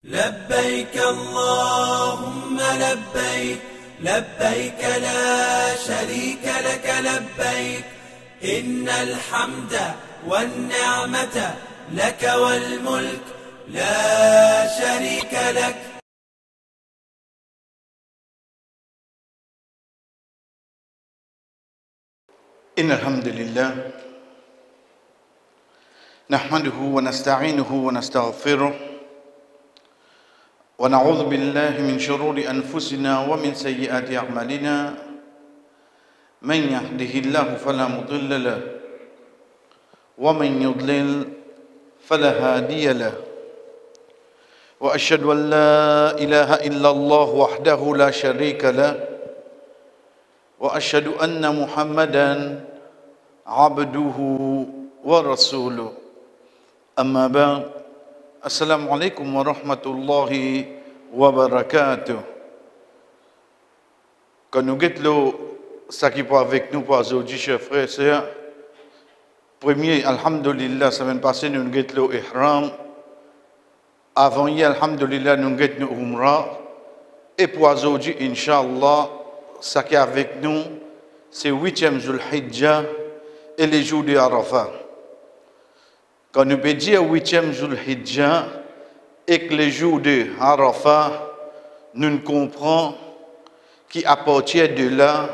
لبيك اللهم لبيك لبيك لا شريك لك لبيك إن الحمد والنعمة لك والملك لا شريك لك. إن الحمد لله نحمده ونستعينه ونستغفره ونعوذ بالله من شرور أنفسنا ومن سيئات أعمالنا من يهده الله فلا مضل له ومن يضلل فلا هادي له وأشهد أن لا إله إلا الله وحده لا شريك له وأشهد أن محمدًا عبده ورسوله أما بعد السلام عليكم ورحمة الله وبركاته. Quand nous guettons ce qui est avec nous pour aujourd'hui, chers frères et sœurs, premier, alhamdulillah, semaine passée, nous guettons l'Ihram. Avant hier, alhamdulillah, nous guettons l'Umrah. Et pour aujourd'hui, Inch'Allah, ce qui est avec nous, c'est 8e Zulhijjah et les jours de Arafat. Quand nous peut dire 8e Zulhijjah et que les jours de Arafat, nous comprenons qu'à partir de là,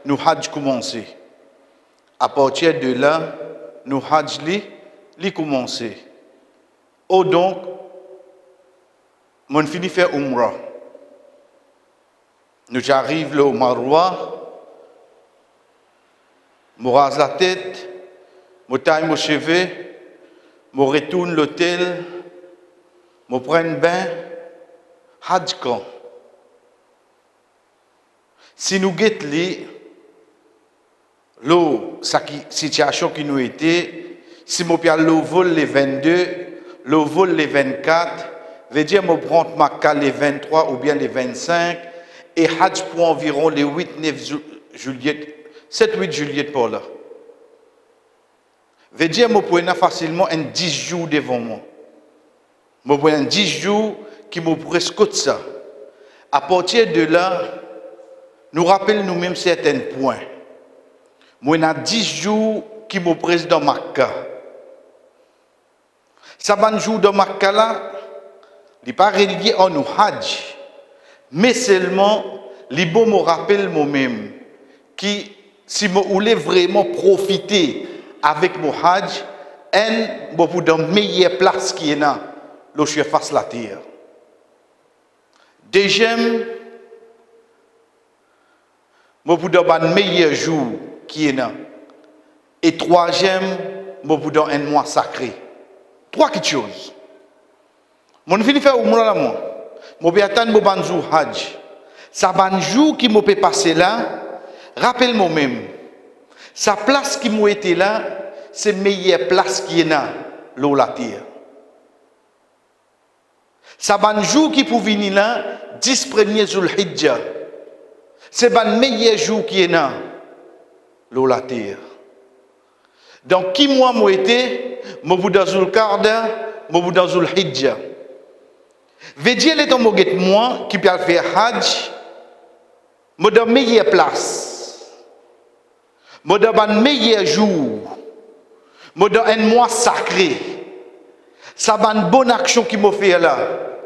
nous Hajj commencé. À partir de là, nous Hajj li commencé. Oh donc, on finit faire Umrah. Nous arrivons au Marwa. Je rase la tête, je taille mon cheveu, je retourne l'hôtel, je prends un bain, Hajj quand. Si nous guettons la situation qui nous était, si nous prenons le vol les 22, le vol les 24, veut dire que je prends ma cale les 23 ou bien les 25, et Hajj pour environ les 8-9 juillet. 7-8 juillet pour là. Veut dire que je peux facilement un 10 jours devant moi. Je peux un 10 jours qui me presque ça. À partir de là, nous rappelons nous-mêmes certains points. Moi, j'ai 10 jours qui me pressent dans Makka. Ça va un jour dans Makka là, il n'est pas relié en nous Hajj, mais seulement, il me rappelle moi-même qui si je voulais vraiment profiter avec mon Hajj, je vais dans la meilleure place qui est là, là je fasse la terre. Deuxième, je vais dans le meilleur jour qui est là. Et troisième, je vais dans un mois sacré. Trois petites choses. Je vais faire Umrah là, je vais attendre un jour Hajj. Ça va un jour qui me peut passer là. Rappelle-moi même, sa place qui m'a été là, c'est la meilleure place qui est là, l'eau la terre. Ça va un jour qui peut venir là, 10 premiers Zulhijjah. C'est le meilleur jour qui est là, l'eau la terre. Donc, qui moi m'a été, je suis dans Zulqarda, je suis dans Zulhijjah. Veut dire, les temps moi qui peux faire Hajj, je suis dans la meilleure place. Je suis dans un meilleur jour. Je suis dans un mois sacré. Ça va une bonne action qui m'a fait là.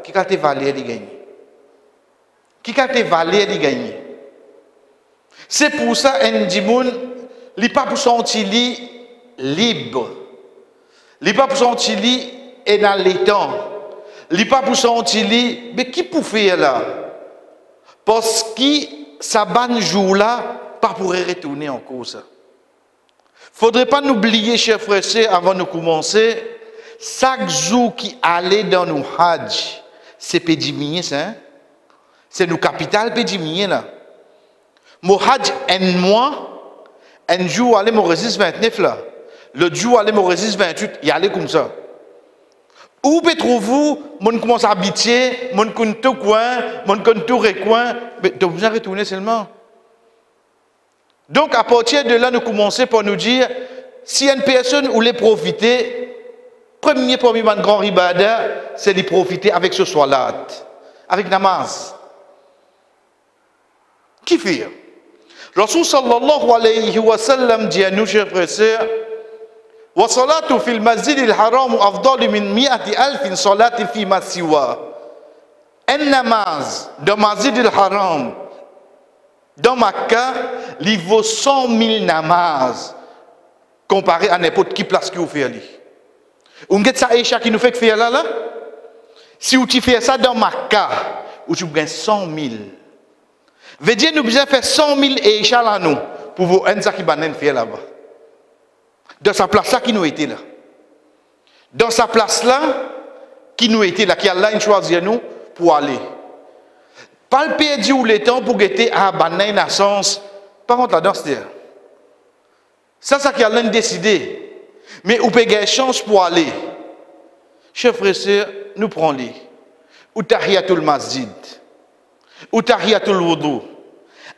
Qui a été valé de gagner? Qui a été valé de gagner? C'est pour ça un dimoun, il n'est pas pour sentir libre. Il n'est pas pour sentir et dans les temps. Il n'est pas pour sentir mais qui peut faire là? Parce que ça va un jour là, pas pour retourner en cause. Il ne faudrait pas oublier, chers frères et sœurs, avant de commencer, chaque jour qui allait dans nos Hajj, c'est pédimier, ça. Hein? C'est nos capitales pédimier là. Mon Hajj, un mois, un jour, allait mon résiste 29 là. Le jour, allait mon résiste 28, il allait comme ça. Où peut-vous, mon commence à habiter, mon compte tout coin, mon compte tout recoin, mais de vous en retourner seulement. Donc, à partir de là, nous commençons par nous dire, si une personne voulait profiter, Premier parmi les grands ribada, c'est de profiter avec ce salat, avec namaz. Qui fait? Rasul sallallahu alayhi wa sallam dit à nous, chers frères et sœurs, wa salatu fil masjid al-haram afdalu min 100,000 salati fi ma siwa. Un namaz dans le masjid al-haram, dans Makkah, il vaut 100,000 namaz comparé à n'importe qui place qui vous fait aller. Vous avez ça Aïcha qui nous fait faire là? Si vous faites ça dans Makkah, vous gagnez 100,000. Veut dire nous besoin faire 100,000 Aïcha là nous pour vous un qui banen faire là-bas. Dans sa place là qui nous était là. Dans sa place là qui nous était là, qui a là choisi nous pour aller. Pas le perdu ou le temps pour guetter à banen à sens. Par contre là-dedans c'est ça qui a l'un décidé. Mais vous pouvez gagner chance pour aller. Chers frères et sœurs, nous prenons-les. Ou tahiyatul masjid. Ou tahiyatul wudu.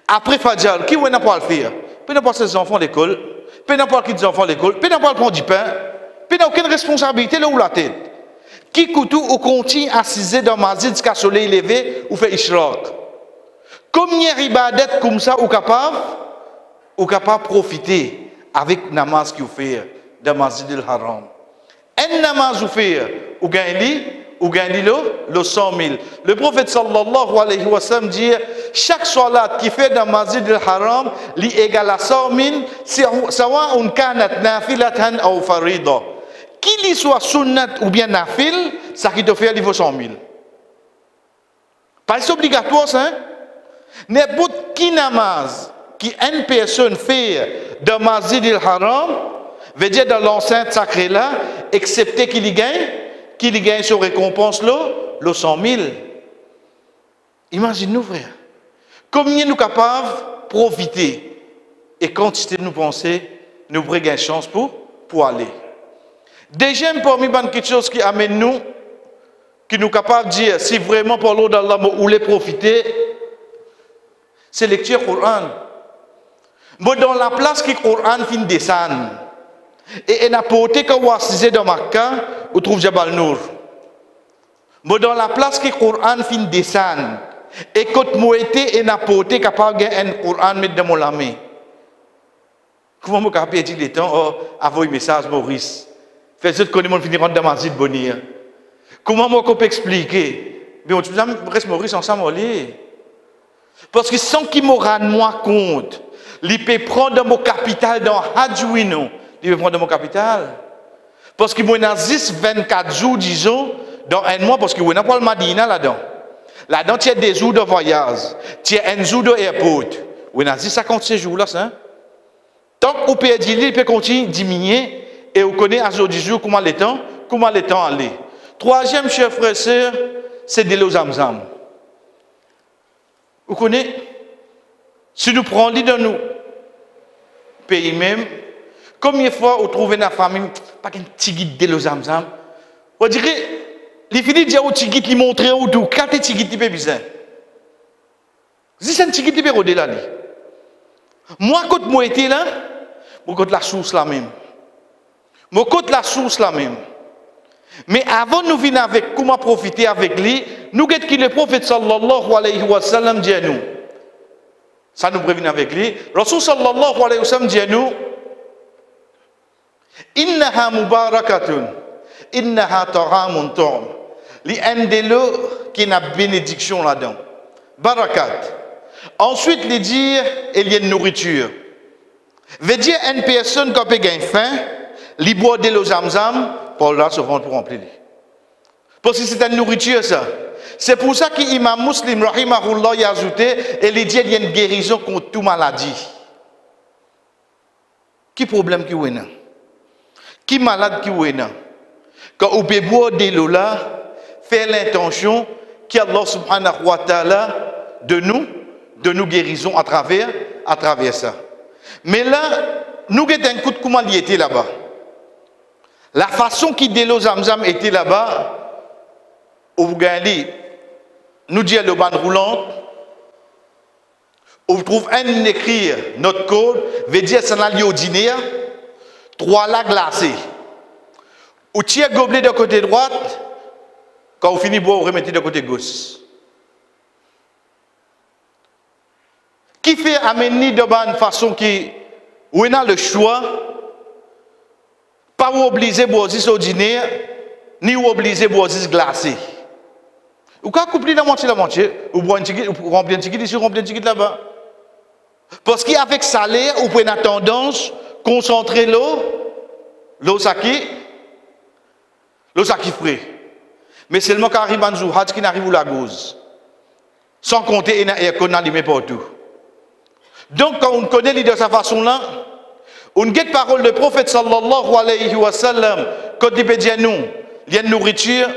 Après Fajr, qui n'a pas le faire? Peut n'a pas ses enfants à l'école. Peut n'a pas les enfants à l'école. Peut n'a pas prendre du pain. Peut n'a aucune responsabilité là où la tête. Qui couteau ou continue à assiser dans le masjid jusqu'à le soleil levé ou fait ishraq. Combien ibadat comme ça ou capable de profiter avec le namaz qui vous fait dans le masjid al-haram. Un namaz vous fait ou gagne le 100,000. Le prophète sallallahu alayhi wa sallam dit chaque salat qui fait dans le masjid al-haram li égale à 100,000 sawa un kanat nafilatan ou farida. Qu'il y soit sunnat ou bien nafil, ça qui te fait il vaut 100,000. Pas obligatoire ça. N'importe qui namaz qui une personne fait dans le masjid al-haram veut dire dans l'enceinte sacrée là, excepté qu'il y gagne sur récompense le 100,000. Imagine-nous, frère. Combien nous capables de profiter et quantité de nous penser, nous pourrions gagner chance pour aller. Deuxième parmi quelque chose qui amène nous, qui nous capables de dire si vraiment pour l'eau d'Allah vous voulez profiter, c'est lecture Coran. Mais dans la place que le Coran fin descendre, et il a porté quand vous assisez dans Makkah, vous trouvez Jabal Nour. Mais dans la place que le Coran fin descendre, et quand vous êtes, il a porté capable de un Coran mettre dans mon lame. Comment vous pouvez dire les temps, avoir un message Maurice? Faites-vous connaître mon finir dans ma zid bonir. Comment vous pouvez expliquer? Mais on reste Maurice ensemble. Parce que sans qu'il me rende moi compte, il peut prendre mon capital dans Hadjouino, il peut prendre mon capital. Parce qu'il y a 24 jours, disons, dans un mois, parce qu'il n'y a pas le Madina là-dedans. Là-dedans, il y a des jours de voyage, il y a un jour de airport. Il y a 56 jours là, ça. Tant qu'on peut dire, il peut continuer à diminuer et on connaît à jour 10 jours comment le temps aller. Troisième, chers frères et sœurs, c'est de l'eau Zamzam. Vous connaissez? Si nous prenons l'idée de nous, pays même, combien de fois vous trouvez dans la famille, pas qu'un petit guide de l'eau Zamzam? On dirait, les filles disent au petit guide, ils montrent où tout, quand les petits guides, ils peuvent bizarre. Si c'est un petit guide, ils peuvent rodé là. Moi, quand moi j'étais là, moi, quand la source là même. Moi, quand la source là même. Mais avant de nous venir avec comment profiter avec lui, nous avons que le prophète sallallahu alayhi wa sallam dit à nous. Ça nous prévient avec lui. Rasul sallallahu alayhi wa sallam dit à nous. Innaha mubarakatun. Innaha ta'amun ta'am. Li un de l'eau qui a une bénédiction là-dedans. Barakat. Ensuite, il dit, il y a une nourriture. Veut dire une personne qui a gagné faim, il boit de l'eau Zamzam, pour là se rendre pour remplir. Parce que c'est une nourriture ça. C'est pour ça qu'Imam Muslim, rahimahullah, y a ajouté, et il dit qu'il y a une guérison contre toute maladie. Qui problème qui est là? Qui malade qui est là? Quand on peut boire de l'eau là, faire l'intention qu'Allah subhanahu wa ta'ala de nous guérison à travers ça. Mais là, nous avons un coup de comment il était là-bas. La façon qui de l'eau Zamzam était là-bas, où vous gagnez, nous dit le bande roulante, où vous trouvez un écrit, notre code, veut dire c'est un lieu ordinaire, 3 lacs glacés. Ou tiens gobelet de côté droite, quand vous finissez boire, vous remettez de côté gauche. Qui fait amener de bonne façon qui, où on a le choix, pas obliger boire ordinaire, ni obliger boire glacé. Ou quand couper la moitié, ou boire un ticket, ou remplir un ticket ici, remplir un ticket là-bas. Parce qu'avec salaire, vous prenez la tendance, concentrer l'eau ça qui frais. Mais seulement quand arrive un jour, qui n'arrive où la gauze. Sans compter qu'on a allumé partout. Donc quand on connaît l'idée de sa façon-là, on guette parole de prophète sallallahu alayhi wa sallam, quand il peut dire nous, il y a une nourriture,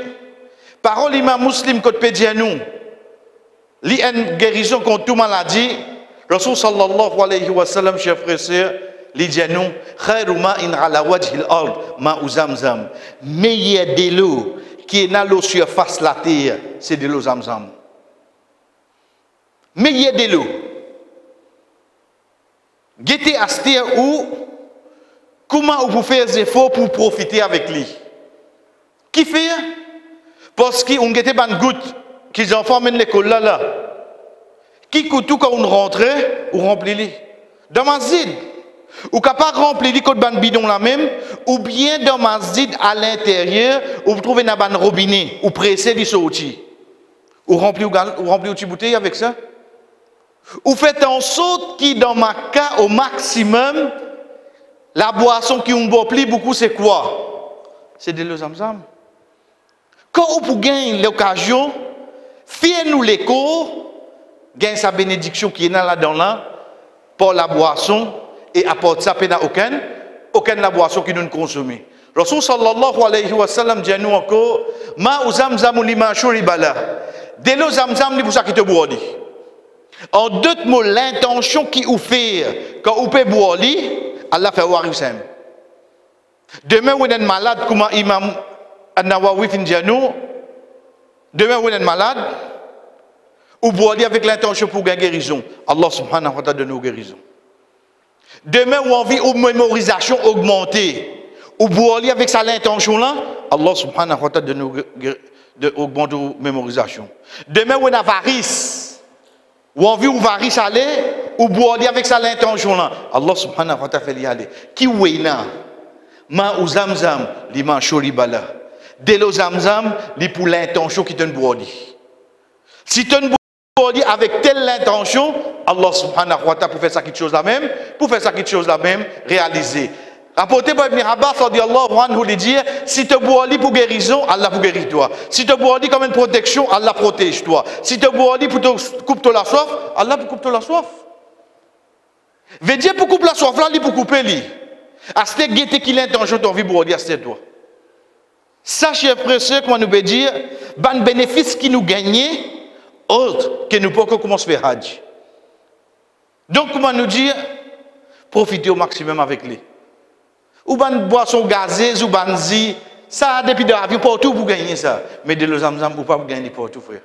parole imam muslim, quand il peut dire nous, il y a une guérison contre toute maladie, Rasul sallallahu alayhi wa sallam, chers frères et sœurs, il dit nous, khayru ma'in ala wajhil ard ma'u zamzam. Meilleur de l'eau qui est dans l'eau surface la terre, c'est de l'eau zamzam. Meilleur de l'eau. Guettez à ce terre où, comment vous faire des efforts pour profiter avec lui. Qui fait? Parce qu'on guette ban goutte qu'ils enfants mènent l'école là. Qui coûte tout quand on rentre ou remplit lui. Dans ma zid, ou capable remplir lui côté ban bidon la même, ou bien dans ma zid à l'intérieur, ou vous trouvez un ban robinet, ou pressé du sorti. Ou remplir ou petit bouteille avec ça. Ou faites en sorte qui dans ma cas au maximum, la boisson qui on boit plus beaucoup c'est quoi? C'est de l'eau zamzam. Quand vous gagnez l'occasion, faites-nous l'écho, gagnez sa bénédiction qui est là-dedans là, pour la boisson, et apporte ça n'a aucune la boisson qui nous consomme. Rasul sallallahu alayhi wa sallam dit nous encore, ma ou zamzam lima shuribala. De l'eau zamzam ni pour ça qui te boit. En d'autres mots, l'intention qui vous fait quand vous pouvez boire, Allah fait voir ça. Demain, vous êtes malade, comme Imam An-Nawawi dit nous, demain, vous êtes malade, vous boirez avec l'intention pour gagner guérison. Allah subhanahu wa ta'ala donne nos guérisons. Demain, vous avez envie de mémorisation augmentée. Vous boirez avec ça l'intention là, Allah subhanahu wa ta'ala donne augmenter la mémorisation. Demain, vous avez avarice. Ou envie ou varice aller, ou boire avec ça l'intention là. Allah subhanahu wa ta'ala fait y aller. Qui ouéna, ma ou zamzam, li man chori bala. De l'eau zamzam, li pour l'intention qui te boire. Si tu ne boire avec telle intention, Allah subhanahu wa ta'ala pour faire ça quelque chose la même, réaliser. Rapporté par Ibn Abbas, il dit, si tu bois pour guérison, Allah pour guérir toi. Si tu bois comme une protection, Allah protège toi. Si tu bois pour te couper la soif, Allah pour couper la soif. Veut dire pour couper la soif, là, il pour couper lui. À ce guette qui l'intention d'envie de boire, à ce toi. Ça, chers frères et sœurs, comment nous peut dire, ben bénéfice qui nous gagnons, autre que nous pouvons commencer à faire Hajj. Donc, comment nous dire, profitez au maximum avec lui. Ou ban boisson gazeuse ou banzi, ça depuis de l'avion partout pour gagner ça. Mais de l'eau zamzam ou pas pour gagner partout frère.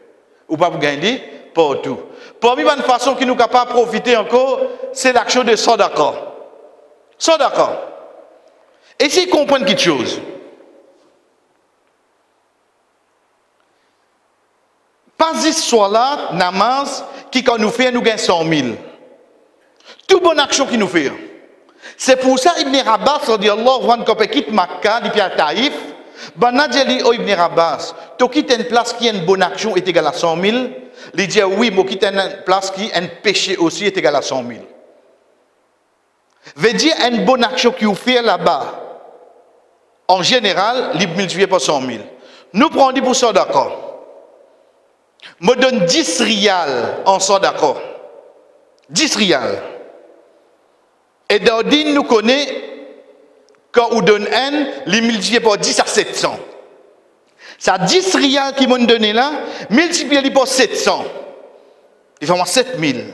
Ou pas pour gagner partout. Parmi une façon qui nous capable de profiter encore, c'est l'action de sadaqa. Sadaqa. Et si comprendre quelque chose. Pas soit là, namaz, qui quand nous fait, nous gagnons 100 000. Toute bonne action qui nous fait. C'est pour ça Ibn Abbas radiyallahu anhu quand il quitte Makkah, il vient à Taïf, ben dit oh Ibn Abbas, tu quittes une place qui a une bonne action est égale à 100 000. Il dit oui, mais quitte une place qui a un péché aussi est égale à 100 000. Veut dire une bonne action qui vous fait là-bas. En général, il multiplie par 100 000. Nous prenons pour ça d'accord. Me donne 10 rials en ça d'accord. 10 rials. Et dans Din nous connaît, quand on donne un, les multiplier par 10 à 700. Ça 10 rials qui m'ont donné là, multiplié par 700. Il fait 7000.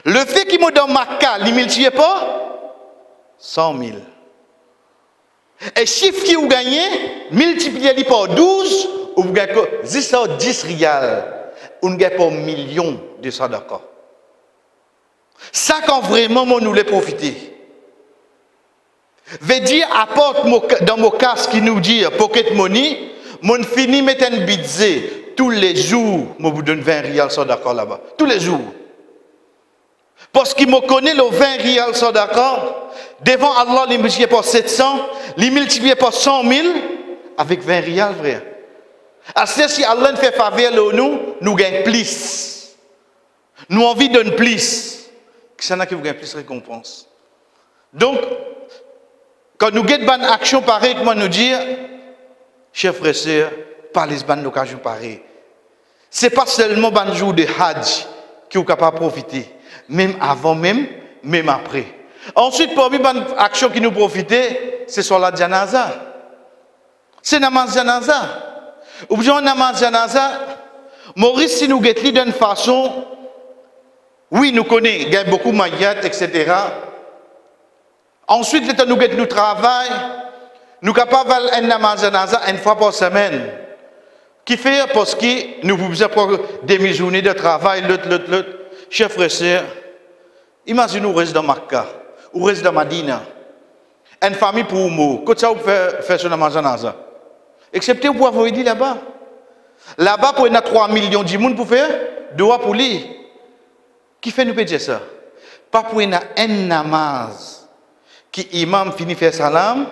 Le fait qu'ils m'ont donné Makkah, les multiplié par 100 000. Et chiffre qui vous gagnez, multiplié par 12, vous gagnez 10 rials. On gagne pas millions de sadaqa. Ça, quand vraiment, on nous les profiter. Veut dire, apporte dans mon casque qui nous dit pocket money, mon fini mettre un budget tous les jours, je vous donne 20 rials, sont d'accord là-bas. Tous les jours. Parce qu'il me connaît le 20 rials, sont d'accord. Devant Allah, il multiplie par 700, il multiplie par 100 000, avec 20 rials, frère. Alors, si Allah fait faveur nous gagnons plus. Nous envie de donner plus. C'est ça qui vous gagne plus de récompense. Donc, quand nous gagnons une action pareille, comment nous dire, chers frères et sœurs, pas les bonnes occasions pareilles. Ce n'est pas seulement un jour de Hajj qui est capable de profiter, même avant, même après. Ensuite, parmi les actions qui nous profitent, c'est sur la janaza. C'est namaz janaza. Ou bien namaz janaza, Maurice, si nous guettons d'une façon, oui, nous connaissons, il y a beaucoup de mayat, etc. Ensuite, quand nous guettons nous travail, nous sommes capables de faire un namaz janaza une fois par semaine. Qui fait parce que nous pouvons prendre des journées de travail, l'autre. Chers frères et sœurs, imaginez nous restons dans Makka, ou restons dans Madina. Une famille pour vous, qu'est-ce que vous faites sur namaz janaza? Excepté vous pouvez dire là-bas. Là-bas, pour 3 millions de monde pour faire, doit pour lui. Qui fait nous dire ça? Pas pour un namaz qui imam finit faire salam,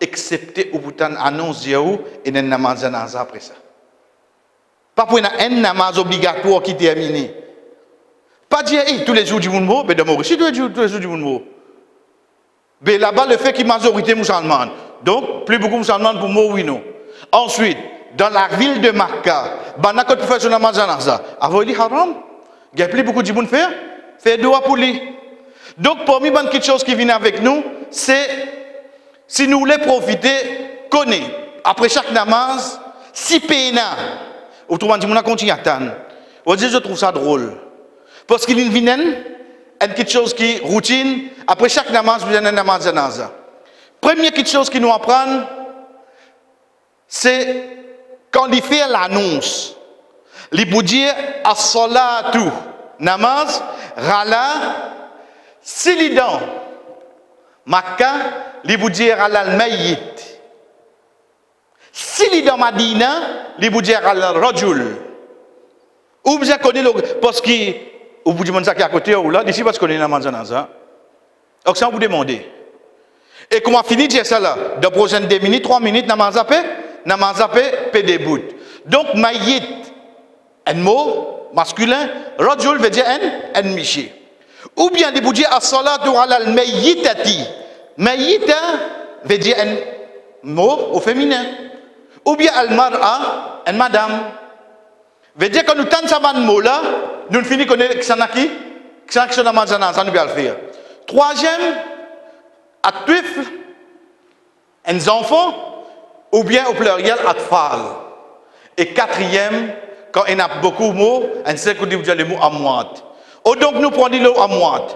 excepté au bout d'un annonce et un namaz janaza après ça. Pas pour un namaz obligatoire qui termine. Pas dire tous les jours du monde, mais de Mauricie, tous les jours du monde. Mais là-bas, le fait qu'il y a une majorité musulmane. Donc, plus beaucoup de musulmans pour moi, oui, non. Ensuite, dans la ville de Makka, il y a faire son namaz janaza. Avant, il est haram. Il y a plus beaucoup de monde faire doigt pour lui. Donc, parmi les petites choses qui viennent avec nous, c'est si nous voulons profiter, connaître. Après chaque namaz, si péna. Autrement dit, on a continué à attendre. Je trouve ça drôle. Parce qu'il y a une petite chose qui est routine. Après chaque namaz, vous avez un namaz janaza. Première petite chose qui nous apprend, c'est quand il fait l'annonce. Il peut dire as-salatu, namaz, rala, silidan. Makka, il peut dire al-mayyit. S'il est dans Madina, il vous dit al-rajul. Ou bien connaît parce que vous vous demandez ça qui est à côté ou là, d'ici parce qu'on est dans Manzanaza. Donc ça vous demandez. Et comment finir de dire ça là? Dans prochaine 2 minutes, 3 minutes, namazapé début. Donc mayit, un mot masculin, rajul veut dire un miché. Ou bien il vous dit as-salatu ala al-mayyitati. Mayyita veut dire un mot au féminin. Ou bien al-mar'a, une madame. Veut dire que nous tentons ça mot là, nous finissons connaître que ça n'a qui ça n'a pas ça nous bien le faire. Troisième, atwif, un enfant, ou bien au pluriel atfal. Et quatrième, quand il y a beaucoup de mots, on sait que vous le mot amouat. Donc nous prenons le mot amouat.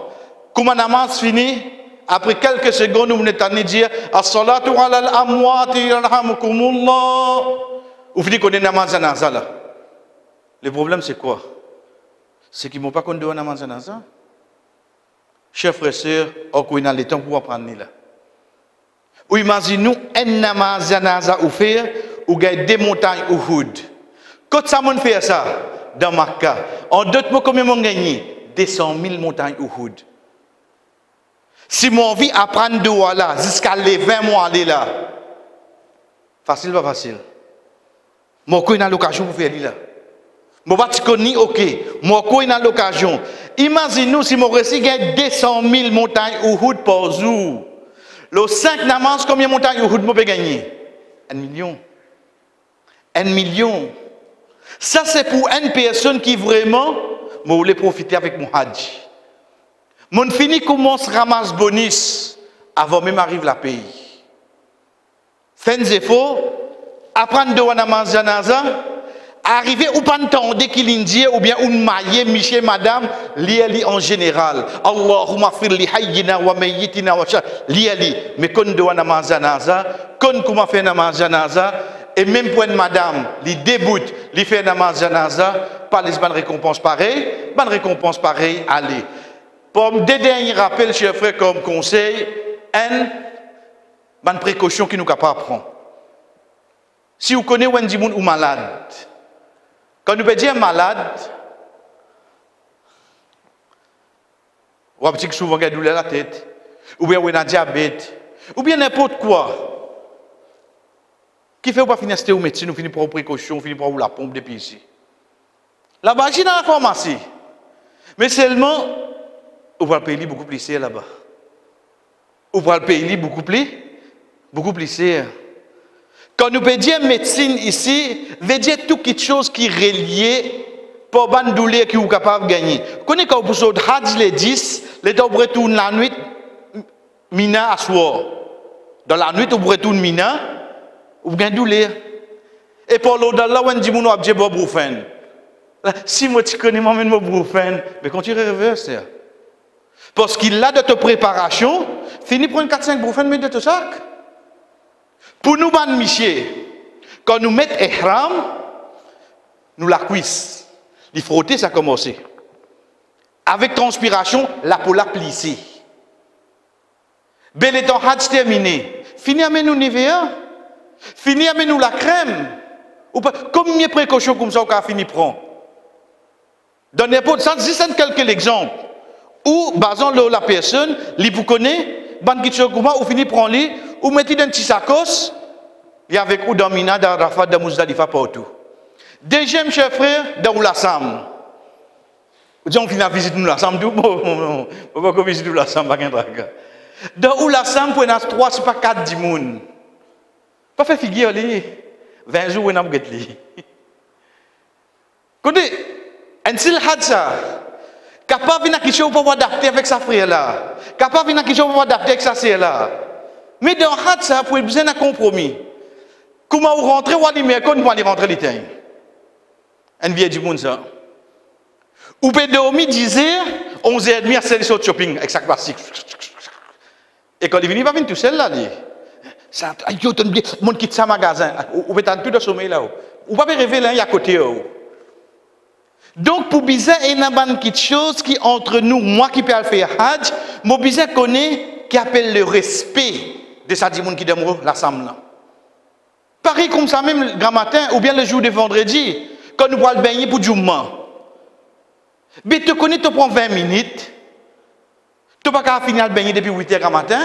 Comment namaz fini? Après quelques secondes, nous venons dire as-salatu ala al-amwati yarhamukumullah. Vous finissez qu'on est namaz janaza là. Le problème c'est quoi? C'est qu'ils ne m'ont pas conduit à namaz janaza. Chers frères et sœurs, on a le temps pour apprendre là. Ou imaginez-nous un namaz janaza ou faire ou gagner des montagnes Uhud. Quand ça m'a fait ça dans Makka, en d'autres mots, combien m'ont gagné? 200 000 montagnes Uhud. Si mon envie apprendre de là jusqu'à les 20 mois aller là, facile pas facile. Moi quand il a l'occasion pour faire là. Moi pas connais OK, moi quand il a l'occasion. Imaginez-nous si mon récit gagne 200 000 montagnes Uhud par jour. Le 5 namaz combien de montagnes Uhud moi peut gagner? 1 million. 1 million. Ça c'est pour une personne qui vraiment moi voulait profiter avec mon hajj. Mon fini commence à ramasser bonus avant même arrive la pays. Fin des efforts, apprendre de namaz janaza, arriver ou pas entendre qu'il indie ou bien une maille, monsieur, madame, lié en général. Allahumma firli hayyina wa mayyitina wa sha lié. Mais quand de namaz janaza, quand comment faire namaz janaza, et même pour une madame, li débute, li fait namaz janaza, pas les bonnes récompenses pareilles, bonnes récompenses pareilles, allez. Pour me derniers rappels, chers frères, comme conseil, bonne précaution qui nous capable prendre. Si vous connaissez un monde ou malade, quand nous peut dire malade, ou un petit souvent qui a douleur à la tête, ou bien on a diabète, ou bien n'importe quoi. Qui fait ou pas finir au médecin, ou finir pour précaution, ou finir pour la pompe depuis ici. Là-bas, j'ai dans la pharmacie. Mais seulement, on va le payer beaucoup plus cher là-bas. On va le payer beaucoup plus cher. Quand nous peut dire médecine ici, veut dire toute chose qui est reliée pour une douleur qui est capable de gagner. Vous connaissez quand vous êtes hadj les 10, les temps vous retournez la nuit, mina à soir. Dans la nuit, vous retournez mina, vous avez une douleur. Et pour l'autre, là, on dit que vous avez un brufen. Si moi tu connais moi-même mon brufen, mais quand tu reverses, parce qu'il a de ta préparation, fini prendre 4-5 brufen, mais de ton sac. Pour nous, ban Michel, quand nous mettons ihram, nous la cuisse. Il frotter, ça a commencé. Avec transpiration, la peau la plissée. Bel étant hadj terminé. Fini avec nous Nivea. Fini avec nous la crème. Combien de précautions comme ça on a fini prendre? Dans n'importe ça, si c'est quelques exemples. Ou, basant la personne, li vous connaît, ban kitcho kuma, ou fini prendre li, ou mettez dans un petit sacos, et avec ou dans Mina, dans Rafat, dans Mouzdalifa, partout. Deuxième chef frère, dans Oulassam. Vous dites, on finit à visiter Oulassam, tout, on va pas visiter Oulassam, pas qu'un draga. Dans Oulassam, pour 3, c'est pas 4 dimoun. Pas fait figure, li. 20 jours, on a pas li. Écoutez, un seul hadsa, capable de venir pour adapter avec sa frère là, capable de venir pour adapter avec sa sœur là. Mais dans hadsa, pour besoin d'un compromis. Comment vous rentrez ou aller mais quand vous allez rentrer les temps. Un vieil du monde ça. Ou peut dormir 10h, 11h30 à celle sur shopping avec sa classique. Et quand il vient, il va venir tout seul là. Ça, il monde quitte sa magasin. Ou peut être plus de sommeil là. Ou pas rêver là, il y a côté. Donc, pour bizarre, il y a quelque chose qui entre nous, moi qui peux faire Hajj, mon bizarre connaît qui appelle le respect de sa dimoun qui demeure l'assemblée. Pareil comme ça, même le grand matin, ou bien le jour de vendredi, quand nous allons baigner pour Jumma. Mais tu connais, tu prends 20 minutes, tu n'as pas finir de baigner depuis 8h grand matin.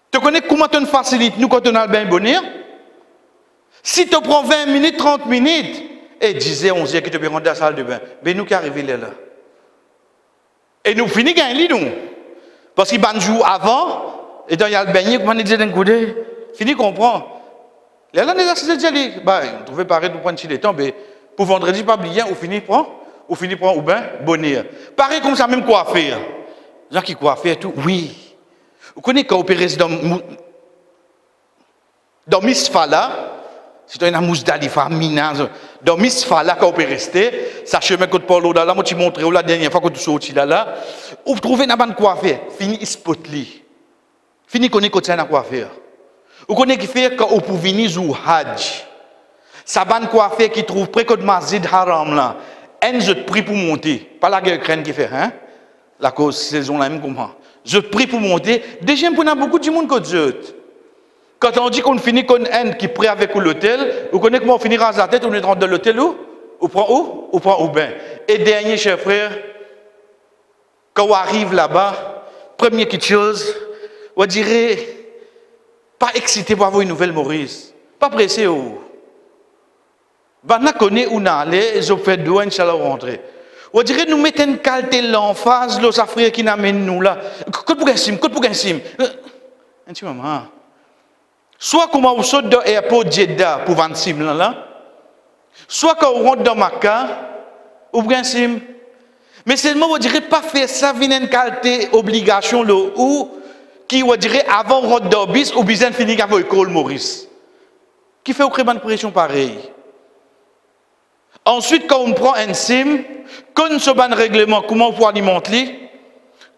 Tu connais comment tu facilites nous quand on a le bain bonheur. Si tu prends 20 minutes, 30 minutes, et 10h, 11h que tu peux rentrer dans la salle de bain. Mais nous qui arrivons là. Et nous finissons gagner, nous. Parce qu'il y a un jour avant, et dans il y a le baigner, comment on dit d'un coup de fini comprend. Là, on est assez dit, on trouvait pareil pour prendre le temps, mais pour vendredi, pas bien, on finit prendre, ou bien, bonheur. Pareil comme ça, même quoi faire. Les gens qui quoi faire, tout, oui. Vous connaissez quand on peut rester dans Misfala, si tu as une Mouzdalifa, Mina, dans Misfala, quand on peut rester, ça chemin que Paul là, moi tu montres la dernière fois que tu sortis là, vous trouvez une bonne coiffure, fini spotli. Fini qu'on est côté à coiffure. Vous connaissez qui fait quand on peut venir au Hajj. Sa bonne coiffure qui trouve près de Masjid Haram là, un je prie pour monter. Pas la guerre Ukraine qui fait, hein? La cause saison là même comment. Je prie pour monter. Déjà, on a beaucoup de monde qui jeute. Quand on dit qu'on finit qu'on un qui prie avec l'hôtel, vous connaissez comment on finira à la tête, on est rentré dans l'hôtel où? On prend où? On prend au bain. Et dernier, chers frères, quand on arrive là-bas, première petite chose, on dirait, pas excité pour avoir une nouvelle Maurice. Pas pressé. On connaît où on allait, je fais deux, Inch'Allah, rentrer. On dirait nous mettons une qualité l'emphase, nos frères qui n'amènent nous là. Côte pour un sim. Un petit moment. Soit quand on saute dans l'aéroport Jeddah pour vendre sim là, soit quand on rentre dans Makkah, ou bien sim. Mais seulement on dirait pas faire ça, venir une qualité obligation là, ou qui on dirait avant on rentre dans le bis, ou bien finir avec l'école Maurice. Qui fait aucune bonne pression pareil. Ensuite, quand on prend un sim, quand on se bat un règlement, comment on peut alimenter,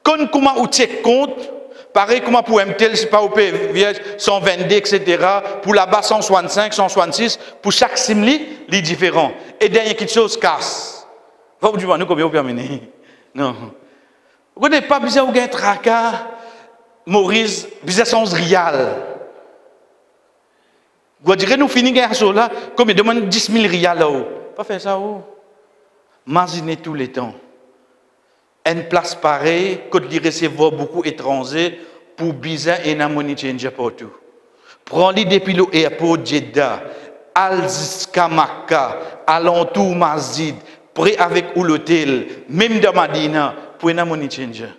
comment on tient compte, pareil comment pour MTL, c'est pas au vierge 122, etc. Pour là-bas 165, 166, pour chaque sim, il est différent. Et dernière quelque chose casse. Vous dites, nous, combien on peut amener? Non. Vous n'avez pas besoin de tracas. Maurice, business 11 rial. Vous direz, nous finissons là, comme il demande 10 000 rial là-haut. Pas faire ça, oh. Imaginez tous les temps. Une place pareille, quand il recevoir beaucoup d'étrangers pour bizarre et un money changer partout. Prends-les depuis l'aéroport Jeddah, Al-Zizka Makka, alentour Masjid, près avec l'hôtel, même dans Madina, pour un money changer.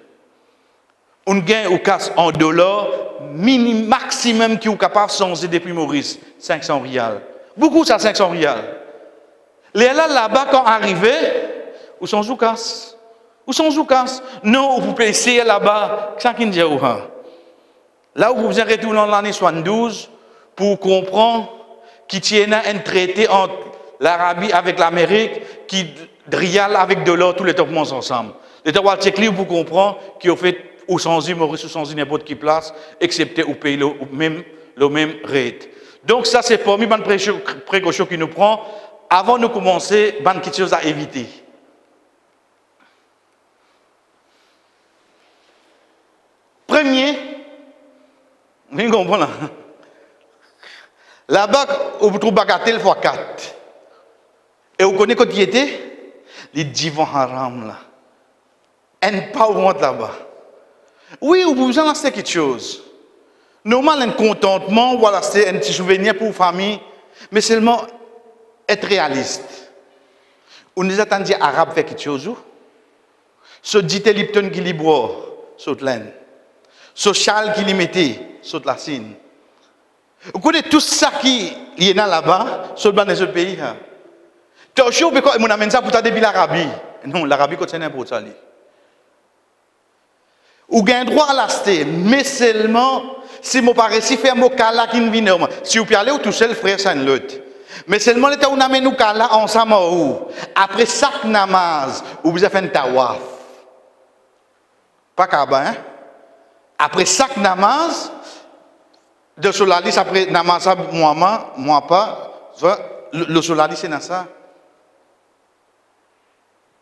On gagne ou casse en dollars, maximum qui est capable de changer depuis Maurice, 500 rials. Beaucoup ça, 500 rials. Les là-bas, quand arrivé, où sont les casse? Où sont les casse? Non, vous pouvez essayer là-bas, ça qui dit où? Là où vous pouvez retourner en l'année 72 pour comprendre qu'il y a un traité entre l'Arabie avec l'Amérique qui rial avec de l'or tous les temps ensemble. Les temps pour comprendre qu'il a fait ou sans Maurice ou sans n'importe qui place, excepté au pays le même rate. Donc ça c'est parmi les précautions qui nous prend avant de commencer, il y a quelque chose à éviter. Premier, vous comprenez? Là-bas, vous trouvez bagatelle x 4. Et vous connaissez quand il était? Les divans haram là. Un pas au monde là-bas. Oui, vous pouvez lancer quelque chose. Normalement, un contentement, voilà, c'est un petit souvenir pour la famille, mais seulement être réaliste. On nous attendait arabe faire quelque chose. Ce dit Lipton qui boit, saute laine. Ce châle qui mettait, saute la signe. Vous connaissez tout ça qui est là-bas, saute dans les autres pays. Toujours, on amène ça pour t'aider l'Arabie. Non, l'Arabie continue pour ça. Ou gain droit à l'acheter, mais seulement si mon père si fait un mot là qui ne vient pas. Si vous pouvez aller tout seul, frère, c'est un l'autre. Mais seulement l'état où on amène nous là ensemble après chaque namaz, où vous avez fait un tawaf. Pas kaba, hein? Après chaque namaz, de solalis après namaz, moi pas, le solalis c'est dans ça.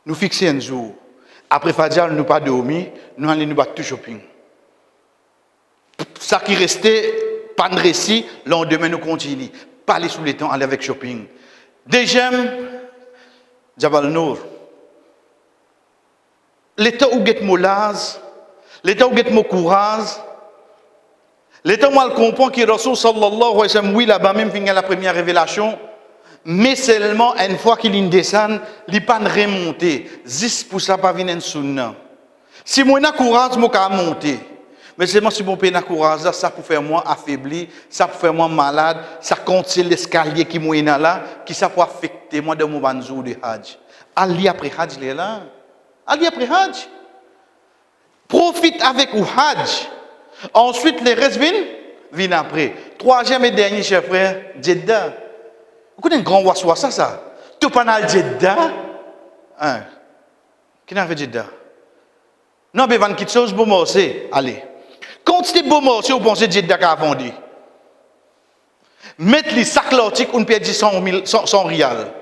Nous fixons un jour. Après Fadjar, nous pas dormi, nous allons nous battre tout shopping. Ça qui restait, pas de récit, le lendemain nous continuons. Pas aller sous les temps, aller avec shopping. Deuxième, Jabal Nour. L'état où get molaz, l'état où get mon courage, l'état où on comprend que Rasul sallallahu alayhi wa sallam, oui, là-bas même, finit la première révélation. Mais seulement une fois qu'il descend, il ne peut pas remonter. Juste pour ça, pas venir en sunna. Si moi j'ai courage, je peux monter. Mais seulement si mon n'a courage, ça peut faire moi affaibli, ça peut faire moi malade, ça continue l'escalier qui est là, qui ça peut affecter moi dans mon banjou de Hajj. Ali après Hajj, il est là. Ali après Hajj. Profite avec le Hajj. Ensuite, les restes viennent après. Troisième et dernier, chers frères, Jeddah. Vous connaissez un grand waswa, ça? Tout panal Jeddah? Hein? Qui n'a fait Jeddah? Non, mais van quelque chose, bon morceau. Allez. Quand c'est bon morceau, vous pensez Jeddah qu'a vendu. Mettre les sacs l'ortique, on perd 100 rials.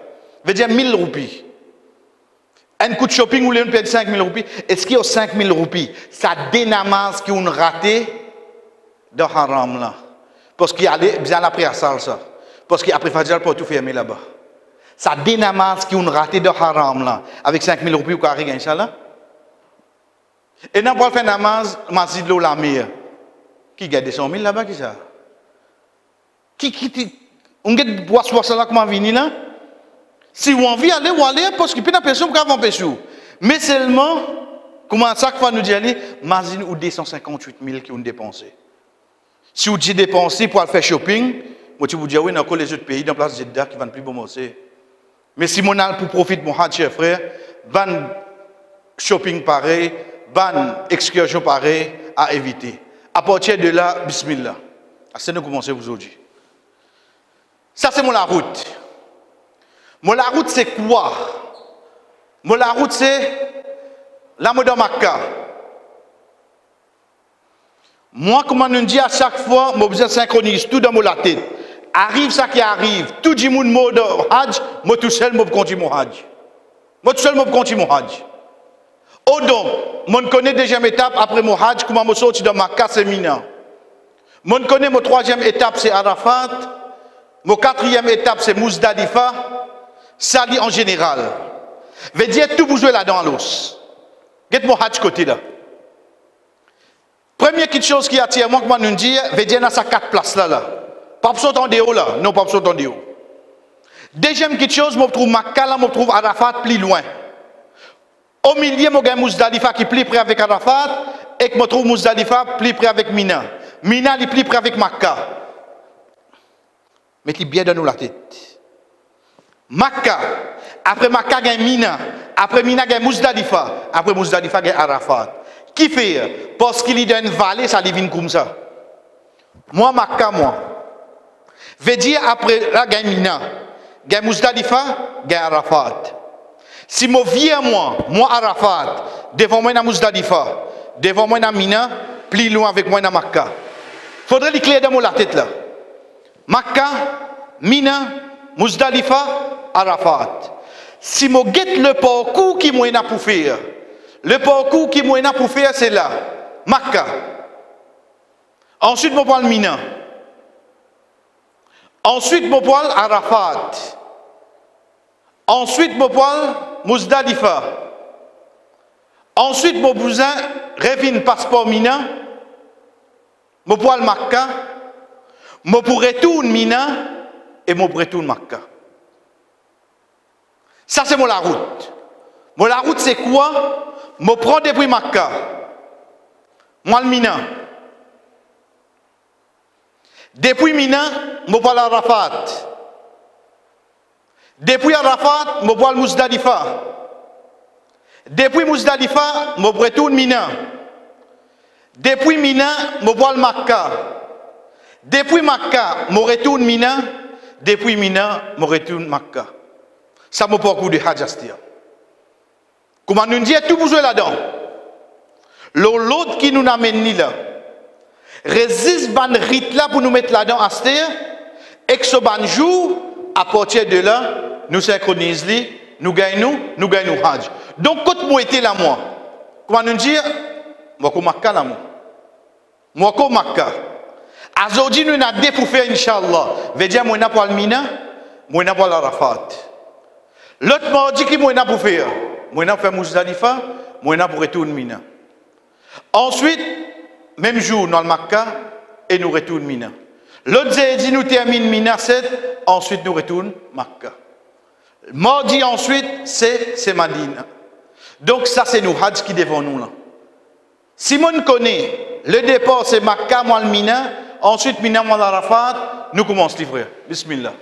Veut dire 1000 roupies. Un coup de shopping, on perd 5000 roupies. Est-ce qu'il y a 5000 roupies? Ça dénamase qui ont raté dans haram là. Parce qu'il y a bien après à ça. Parce qu'après Fajr, pour tout fermer là-bas. Ça dénamase qui ont raté de haram là. Avec 5000 roupies ou carré, Inch'Allah. Et n'a pas fait namaz, masjid de la mer. Qui gagne 100 000 là-bas, qui ça? On gagne bois ça là, comment venir là? Si on envie aller, ou aller, parce qu'il n'y a pas de personne qui va pécho. Mais seulement, comment chaque fois nous dit aller, masjid ou 258 000 qui ont dépensé. Si vous dites dépenser pour aller faire shopping, moi, tu vous dis, oui, dans les autres pays, dans la place Jeddah, qui vendent plus bon morceau. Mais si mon pour profiter de mon hajj, cher frère, ban shopping pareil, ban excursion pareil à éviter. À partir de là, bismillah. C'est nous commencer aujourd'hui. Ça, c'est mon la route. Mon la route, c'est quoi? Mon la route, c'est la mode Makka. Moi, comme on dit à chaque fois, je besoin synchronise tout dans mon la tête. Arrive ça qui arrive, tout le monde mode Hajj, moi tout seul, je continue mon Hajj. Moi tout seul, je continue mon Hajj. Oh donc, je connais la deuxième étape après mon Hajj, comment je sorti de Makkah, c'est Mina. Je connais ma troisième étape, c'est Arafat. Ma quatrième étape, c'est Muzdalifa. Ça dit en général. Veut dire tout vous jouez là-dedans à l'os. Qu'est-ce que mon Hajj côté là? Première petite chose qui attire moi, comment nous dire, veut dire dans ces 4 places là. Pas besoin en déo là. Non, pas besoin en déo. Deuxième petite chose, je trouve Makkah là, je trouve Arafat plus loin. Au milieu, je trouve Muzdalifa qui est plus près avec Arafat et que je trouve Muzdalifa plus près avec Mina. Mina est plus près avec Makkah. Mettez bien dans nous la tête. Makkah. Après Makkah, il y a Mina. Après Mina, il y a Muzdalifa. Après Muzdalifa, il y a Arafat. Qui fait? Parce qu'il y a une vallée, ça devient comme ça. Moi, Makkah, moi. Veut dire après là, il y a Mina. Il y a Muzdalifa, il y a Arafat. Si je viens moi Arafat, devant moi, il y a Muzdalifa. Devant moi, il y a Mina. Plus loin avec moi, il y a Makkah. Il faudrait l'éclairer dans la tête là. Makkah, Mina, Muzdalifa, Arafat. Si je guette le parcours qui m'a pour faire, le parcours qui m'a pour faire, c'est là. Makkah. Ensuite, je parle Mina. Ensuite, je parle Arafat. Ensuite, je parle Muzdalifa. Ensuite, mon cousin revient passeport Mina. Je parle Makkah. Je retourne Mina et je retourne Makkah. Ça, c'est la route. La route, c'est quoi? Je prends depuis Makkah. Moi, le Mina. Depuis Mina, je parle Arafat. Depuis Arafat, je parle Muzdalifa. Depuis Muzdalifa, je retourne Mina. Depuis Mina, je parle Makkah. Depuis Makkah, je retourne Mina. Depuis Mina, je retourne Makkah. Ça me parcours de Hajj Astia. Comment nous dit tout besoin là-dedans? L'autre qui nous amène là. Résiste ban rite là pour nous mettre là-dedans Astia. Et que ce ban jour, à partir de là, nous synchronisons, nous gagnons Hajj. Donc, quand moi était là, moi, comment nous dire? Moi, comme Makkah là, moi, comme Makkah. Aujourd'hui, nous avons deux pour faire, Inch'Allah. Veut dire, moi, je pas le Mina, moi, je pas l'Arafat. L'autre m'a dit que moi, je pour faire. Moi, je faire Muzdalifa, moi, je pour retourner Mina. Ensuite, même jour, dans le Makkah, et nous retournons Mina. L'autre dit, nous terminons Mina 7, ensuite, nous retournons Makkah. Mardi, ensuite, c'est Madina. Donc, ça, c'est nous, Hajj qui devant nous là. Si on connaît, le départ, c'est Makkah, moi, le Mina. Ensuite, Mina, moi, l'Arafat, nous commençons à livrer. Bismillah.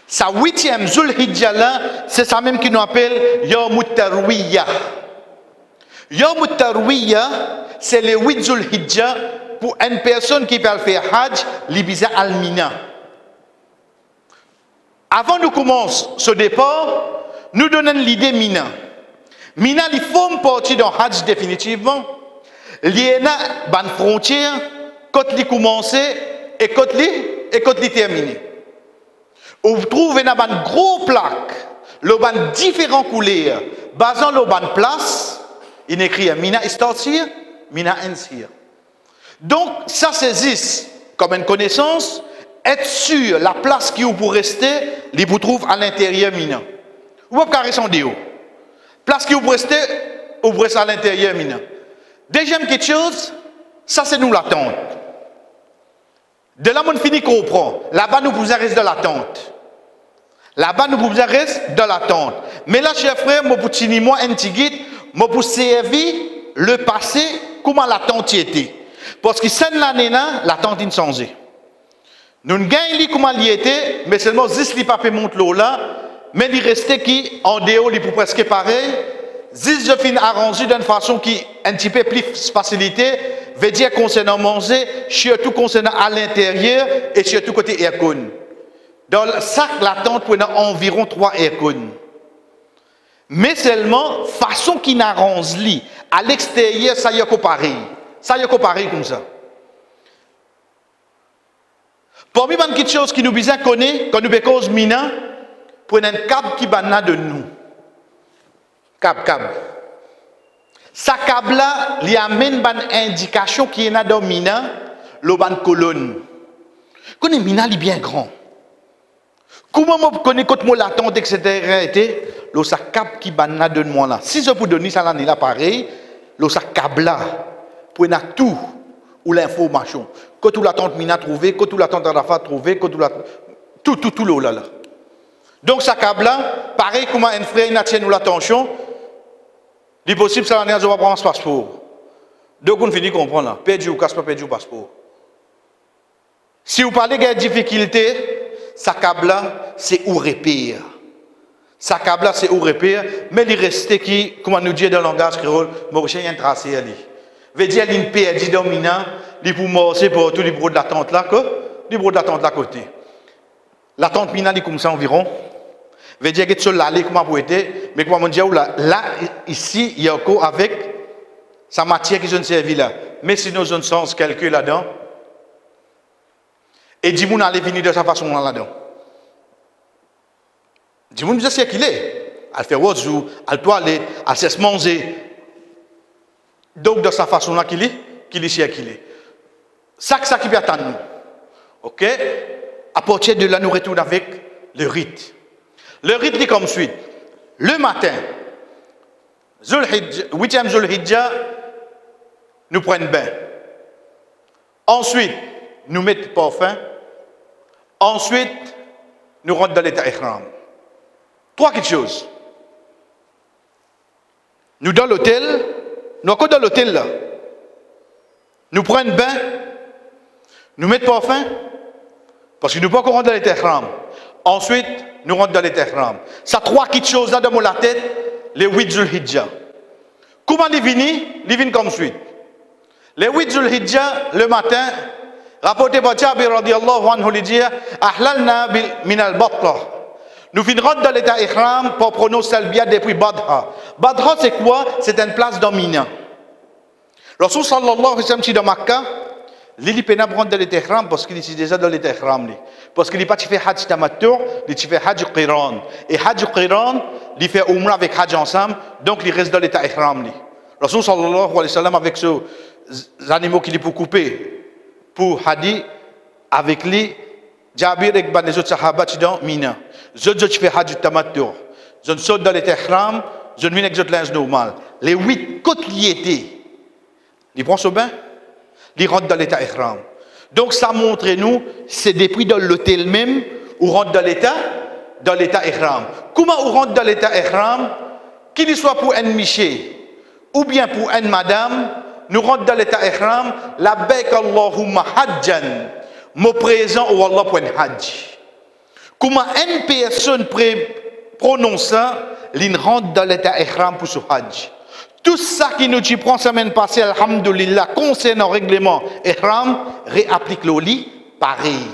Sa 8e Zulhijjah là, c'est ça même qui nous appelle Yawm Tarwiyah. Yawm Tarwiyah, c'est le 8 Zulhijjah pour une personne qui peut faire Hajj, l'Ibiza al-Mina. Avant de commencer ce départ, nous donnons l'idée Mina. Mina, il forme partie d'un Hajj définitivement. Il y a une frontière quand il commence et quand il termine. Vous trouvez une grosse plaque, le ban différentes couleurs, basant le ban place, il écrit Mina starts here, Mina ends here. Donc, ça saisit comme une connaissance, être sûr la place qui vous pour rester, il vous trouve à l'intérieur Mina. Vous pouvez carrer son déo. Place qui vous pour rester, vous restez à l'intérieur Mina. Deuxième quelque chose, ça c'est nous l'attente. De là, on finit comprend. Là-bas, nous pouvons rester dans l'attente. Là-bas, nous pouvons rester dans l'attente. Mais là, chers frères, je peux tenir moi un petit guide, je peux servir le passé, comment l'attente était. Parce que cette année-là, l'attente est changée. Nous gagnons comment il était, mais seulement 10 li pas monte l'eau là, mais il restait qui en dehors, il pour presque pareil. 10 je finis arrangé d'une façon qui un petit peu plus facilité, veut dire concernant manger, surtout concernant à l'intérieur et surtout côté aircon. Dans le sac, l'attente pour environ 3 aircon. Mais seulement façon qui n'arrange li à l'extérieur, ça y est pareil. Ça y est pareil comme ça. Parmi les petites choses qui nous besoin connaître, quand nous bécause Mina, prenez un câble qui banna de nous. Câble. Sa câble là, il amène une indication qui est dans Mina, le ban colonne. Connais Mina, il est bien grand. Comment je connais quand je l'attends, etc. Le sa câble qui banna de moi là. Si je peux donner ça là, pareil, le sa câble là, pour y tout ou l'information. Quand tu l'attends Mina trouvé, quand tu l'attends Rafa trouvé, quand tu l'attends tout l'eau là. Donc sa câble là, pareil comme un frère n'a tient nous l'attention. Il est possible ça l'année, je vais prendre ce passeport. Donc on finit comprendre là, perdu ou casse pas perdu le passeport. Si vous parlez de difficulté, sa câble là, c'est où repère. Sa câble là, c'est où repère, mais il reste qui, comment nous dit dans le langage créole, Mauricien y a un tracé à lui. Veut dire qu'il y a une perdue dominant, il pour morcer pour tout les bureaux de la tente là, les bureaux de la tente là côté. La tente mina, il comme ça environ. Veut dire que tu l'as allé comment pour être, mais comment dire là, ici, il y a encore avec sa matière qui je ne servi là. Mais si nous avons sens calcul là-dedans, et dis-moi allez venir de sa façon là-dedans. Dis-moi nous c'est qu'il est. Elle fait autre jour, elle toilette, elle cesse manger. Donc de sa façon là qu'il est c'est qu'il est. Ça qui peut attendre nous. OK? À partir de là nous retournons avec le rite. Le rite est comme suit. Le matin, 8e Zulhijja, nous prenons bain. Ensuite, nous mettons parfum. Ensuite, nous rentrons dans l'état ihram. Trois petites choses. Nous dans l'hôtel, nous encore dans l'hôtel là. Nous prenons bain, nous mettons parfum, parce que nous ne pouvons pas rentrer dans l'état ihram. Ensuite, nous rentrons dans l'état ihram. Ça trois petites choses là dans la tête, les 8 Zulhijja. Comment ils viennent comme suite. Les 8 Zulhijja, le matin, rapporté par Jabir radiallahu anhu, il dit Ahlalna min al-Batta. Nous finirons dans l'état ihram pour prononcer Talbiya depuis Badha. Badha, c'est quoi? C'est une place dans Mina. Rasul sallallahu alayhi wa sallam, si dans Makkah, il peut pas prendre dans l'état ihram parce qu'il est déjà dans l'état ihram. Parce qu'il n'est pas fait Hajj Tamattu, il fait Hajj Qiran. Et Hajj Qiran, il fait Umrah avec Hajj ensemble, donc il reste dans l'état ihram. Rasul sallallahu alayhi wa sallam, avec ces animaux qu'il peut couper, pour Hadi, avec lui, Jabir et les autres sahaba dans Mina. Je fais Hajj Tamattu. Je ne saute dans l'état ihram, je ne viens avec les linge normal. Les 8 côtes qui étaient, ils prennent ce bain, ils rentrent dans l'état ihram. Donc ça montre nous, c'est depuis dans l'hôtel même, où rentre dans l'état ihram. Comment on rentre dans l'état ihram? Qu'il soit pour un miché, ou bien pour une madame, nous rentrons dans l'état ihram, la baik Allahumma hajjan, mot présent au Allah pour un hajj. Comment une personne prononce ça, il rentre dans l'état ihram pour ce hajj. Tout ça qui nous prend semaine passée, alhamdoulilah, concernant le règlement ihram, réapplique le lit, pareil.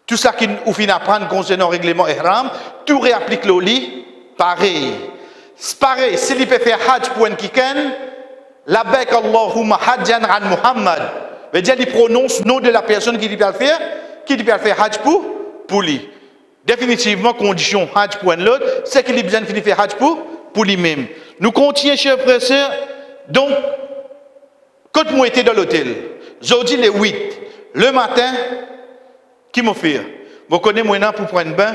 Tout ça qui nous finit apprendre concernant le règlement ihram, tout réapplique le lit, pareil. C'est pareil, s'il peut faire hajj pour un kiken, la baik Allahumma hajjan an Muhammad. Veut dire, il prononce le nom de la personne qui peut le faire hajj pour lui. Définitivement, condition hajj pour un autre, c'est qu'il a besoin de faire hajj pour lui-même. Nous continuons, chers frères et sœurs. Donc, quand moi j'étais dans l'hôtel, jeudi les 8, le matin, qui m'a fait? Je connais moi pour prendre un bain,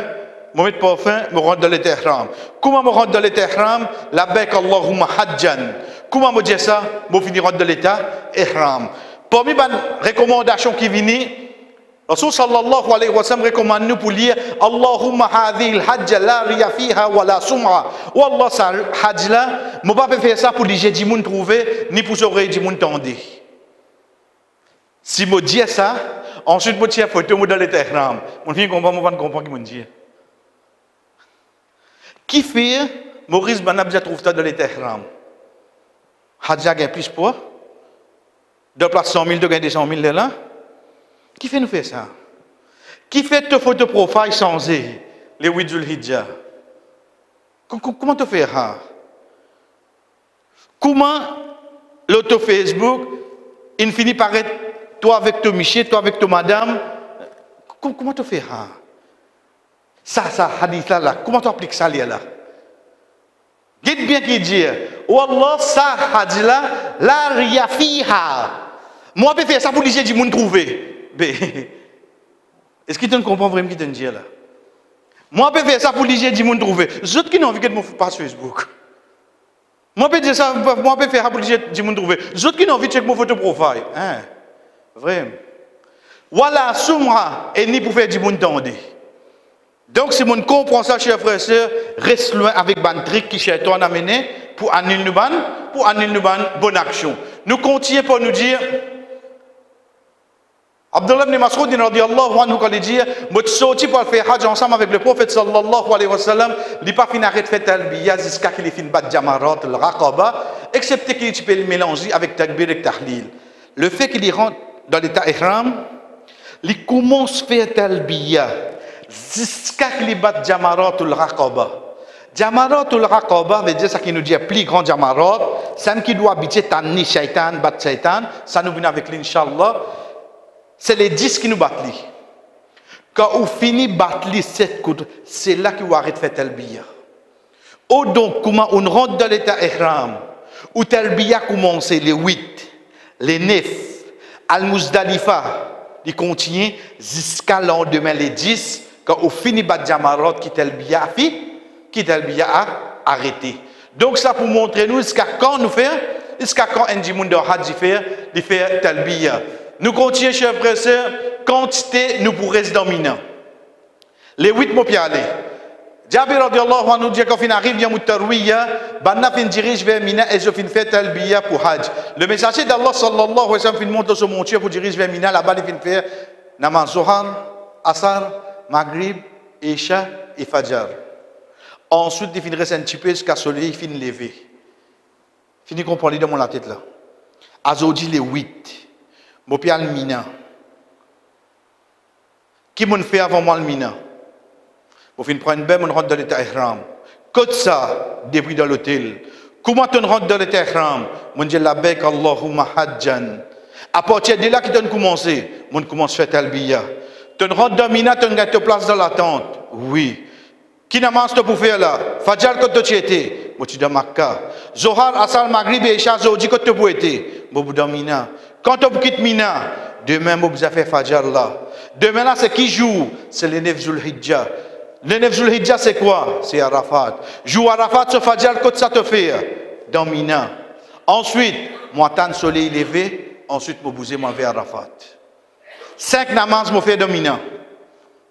je mets parfum, je rentre dans l'état ihram. Comment je rentre dans l'état ihram? La baik Allahumma hajjan. Comment je dis ça? Je finis dans l'état ihram. Parmi les recommandations qui viennent, Rasul sallallahu alayhi wa sallam recommande nous pour lire Allahumma hadhihi al-hajj la riya fiha wa la sum'a. Wallah sa hajj là, moi pas faire ça pour dire du monde trouver ni pour oreille du monde tendre. Si moi dis ça, ensuite moi tiens photo moi dans l'état ihram. Mon fille comprend moi pas comprendre qui me dit. Qui fait Maurice Banabja trouve ça dans l'état ihram? Hajj a plus poids. De place 100 000 de gagner 200 000 là. Qui fait nous faire ça? Qui fait te photo profile sans les 8 Zulhijja? Comment tu fais ça? Comment l'auto Facebook, il finit par être toi avec ton Michel, toi avec ton madame? Comment tu fais ça? Ça, hadith là, comment tu appliques ça là? Guide bien qui dit, Wallah, ça, hadji là, la riafiha. Moi, je peux faire ça pour dire, moun trouver. Est-ce que tu comprends vraiment ce que tu dis là? Moi, je peux faire ça pour dire, moun trouver. Les autres qui n'ont envie que je me fasse sur Facebook. Moi, je peux dire ça, moi, je peux faire ça pour dire, moun trouver. Les autres qui n'ont envie de checker mon photo profile. Hein? Vraiment. Voilà, soumra, et ni pour faire du moun tendé. Donc, si on comprend ça, chers frères et sœurs, reste loin avec ban trick qui cherche à amener pour annuler nous bonne action. Nous continuons pour nous dire, Abdullah ibn Mas'ud radiyallahu anhu quand il dit, moi sorti pour faire hajj ensemble avec le prophète sallallahu alayhi wa sallam, il n'a pas fini d'arrêter de faire talbiya jusqu'à qu'il ait fini de battre jamarat, le raqaba, excepté qu'il peut le mélanger avec takbir et tahlil. Le fait qu'il rentre dans l'état ihram, il commence à faire talbiya jusqu'à qu'il batte Jamaratul Raqaba. Jamaratul Raqaba veut dire ça qui nous dit plus grand Jamarat, ça qui doit habiter Tanni Shaitan, battre Shaitan, ça nous vient avec l'Inch'Allah. C'est les 10 qui nous battent. Quand on finit de battre les 7 coups, c'est là qu'on arrête de faire talbiya. Ou donc, comment on rentre dans l'état ihram, où talbiya commence les 8, les 9, Al-Muzdalifa, il continue jusqu'à lendemain les 10. Quand on finit de Jamarat, qui talbiya a arrêté. Donc ça pour montrer nous jusqu'à quand nous faire, jusqu'à quand un djimoun de Hadji faire talbiya. Nous continuons, chers frères et sœurs, quantité nous pour rester dans Mina. Les 8 mots pour y aller. Jabir radiallahu anhu dit quand on arrive, il y a Moutarwiya, Banna fin dirige vers Mina et je fin faire talbiya pour Hajj. Le messager d'Allah sallallahu alayhi wa sallam fin monte sur mon pour diriger vers Mina, là-bas il fin faire namaz Zohar, Asar, Maghrib, Isha et Fajr. Ensuite, il finit un petit peu jusqu'à soleil finit lever. Fini comprendre dans mon tête là. Azodi les 8. Mopial Mina. Qui m'ont fait avant moi le Mina? Pour finir prendre une bain, on rentre dans l'état ihram. Côte ça, depuis dans l'hôtel. Comment on rentre dans l'état ihram? On dit la bec Allahumma hajjan. À partir de là, qui donne commencer, on commence à faire talbiya. Tu rentres dans Mina, tu as place dans la tente. Oui. Qui namaz pour faire là? Fajr quand tu étais? Moi tu dans Makkah. Zohar, Asal, Maghrib et Isha, Zodi quand tu peux être? Moi dans Mina. Quand tu quittes Mina, demain vous avez fait Fajr là. Demain là c'est qui joue? C'est le 9 Zulhijjah. Le 9 Zulhijjah c'est quoi? C'est Arafat. Joue Arafat sur Fajr quand ça te fait? Dans Mina. Ensuite, moi tant soleil levé, ensuite moi bouger moi vers Arafat. 5 namaz me fait domina.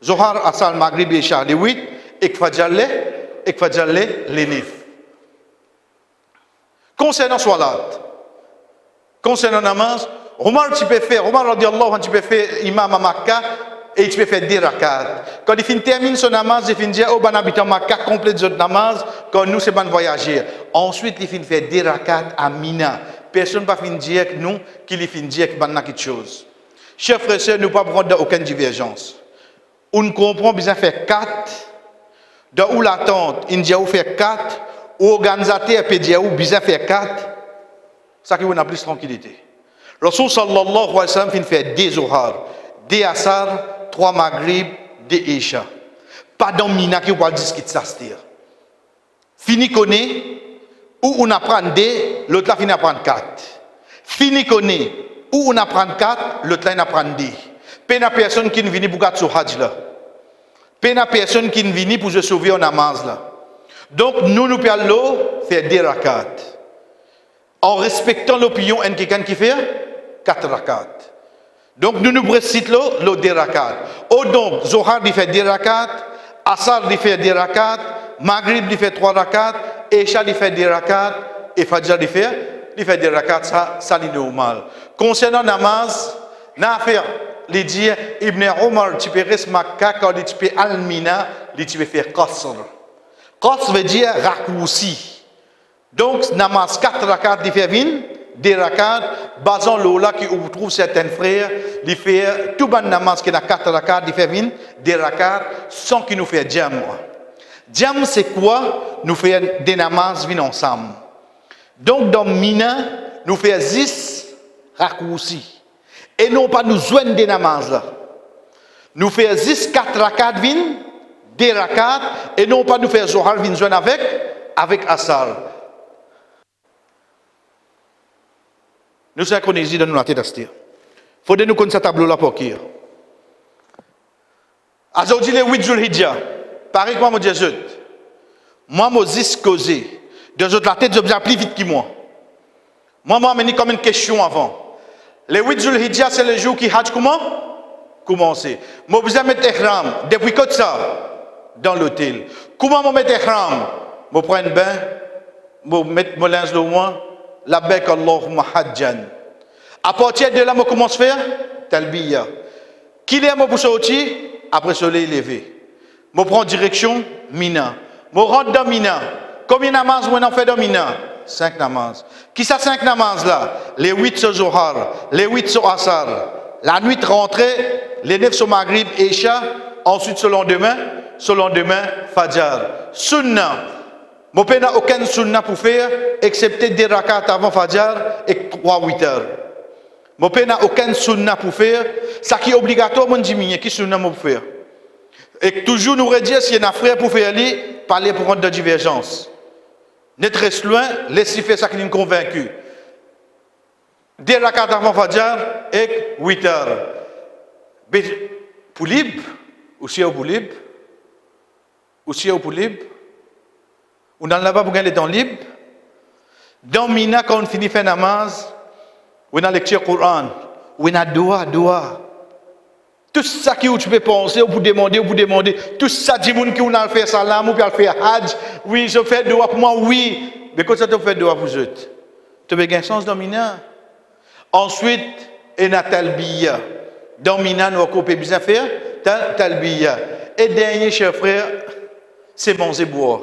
Zohar, Asal, Maghrib, Isha, les 8, et Fajr les 9. Concernant Salat, concernant namaz, Omar tu peux faire, Omar radiallahu anhu tu peux faire imam à Makkah et tu peux faire 10 rakats. Quand il termine son namaz, il finit dire, oh ben habitant Makkah, complète votre namaz, quand nous c'est bon voyager. Ensuite, il finit faire 10 rakats à Mina. Personne ne va finir dire que nous, qu'il finit dire que ben quelque chose. Chers frères et sœurs, nous ne pouvons pas prendre aucune divergence. On comprend bien faire 4. Dans où l'attente, il dit où faire 4. Ou organisateur peut dire où bien faire 4. Ça qui vous a plus tranquillité. Rasul sallallahu alayhi wa sallam fin fait 2 Zohar, 2 Asar, 3 Maghrib, 2 Isha. Pas dans Mina qui va discuter ça se dire. Fini connaît où on apprend 2, l'autre là finit apprendre 4. Fini connaît où on apprend 4, l'autre là il apprend 2. Peine à personne qui ne vient pour gâter sur Hajj là. Peine à personne qui ne vient pour se sauver en namaz là. Donc nous pouvons faire 2 rakats. En respectant l'opinion de quelqu'un qui fait 4 rakats. Donc nous précisons le 2 rakats. Ou donc Zohar il fait 2 rakats, Asar il fait 2 rakats, Maghrib il fait 3 rakats, Isha il fait 2 rakats, et Fajr il fait 2 rakats, ça c'est normal. Concernant namaz, n'a affaire les dire Ibn Omar tu peux rester Makkah quand tu peux Al-Mina, tu peux faire Qasr. Qasr veut dire raccourci. Donc namaz 4 rakats il fait 2 rakats, basant là qui on trouve certains frères, il fait tout ban namaz qui a 4 rakats, il fait 2 rakats sans qu'il nous fait jam. Jam c'est quoi? Nous faisons des namaz ensemble. Donc dans Mina, nous faisons 10 raccourcis. Et non pas nous joindre des namaz là. Nous faisons 10, 4 rakats, 2 rakats, et non pas nous faire Zohar joindre avec avec Assar. Nous sommes connus dans la tête d'Astir. Il faut que nous connaissions ce tableau-là pour qui. Aujourd'hui, le 8 Zulhidja, pareil que moi, je dis, moi, je dis causé. De la tête, je dis plus vite que moi. Moi, je me comme une question avant. Le 8 Zulhidja, c'est le jour qui Hajj comment commencer. Je vais mettre ihram. Depuis quand ça? Dans l'hôtel. Comment je mettre ihram? Je prends un bain. Je mets mon linge de moi. Labbaik Allahumma hajjan. À partir de là, je commence à faire talbiya. Qui est pour sortir? Après le soleil levé. Je prends direction Mina. Je rentre dans Mina. Combien de namaz je fais dans Mina? 5 namaz. Qui ça 5 namaz là? Les 8 sur Zohar, les 8 sur Asar. La nuit rentrée, les 9 sur Maghrib et Isha. Ensuite, sur le lendemain, Fajr. Sunnah. Je n'ai aucun sunnah pour faire, excepté des rakats avant Fajr et 3-8 heures. Je n'ai aucun sunnah pour faire. Ça qui est obligatoire, je dis, qui sunnah pour faire. Et toujours nous redire, si y a un frère pour faire aller, parler pour rendre de divergence. N'être reste loin, laissez faire ça qui est convaincu. Des rakats avant Fajr et 8 heures. Pour libre, aussi pour libre, aussi pour libre. On a là-bas pour gagner le temps libre. Dans Mina, quand on finit faire namaz, on a lecture Coran, on a doua. Tout ça que tu peux penser, ou pour demander, tout ça, dit que on a fait salam, ou bien faire hajj, oui, je fais doua pour moi, oui. Mais quand ça te fait doua pour eux, tu as un sens dans Mina. Ensuite, on a talbiya. Dans Mina, nous avons besoin de faire talbiya. Et dernier, cher frère, c'est manger boire.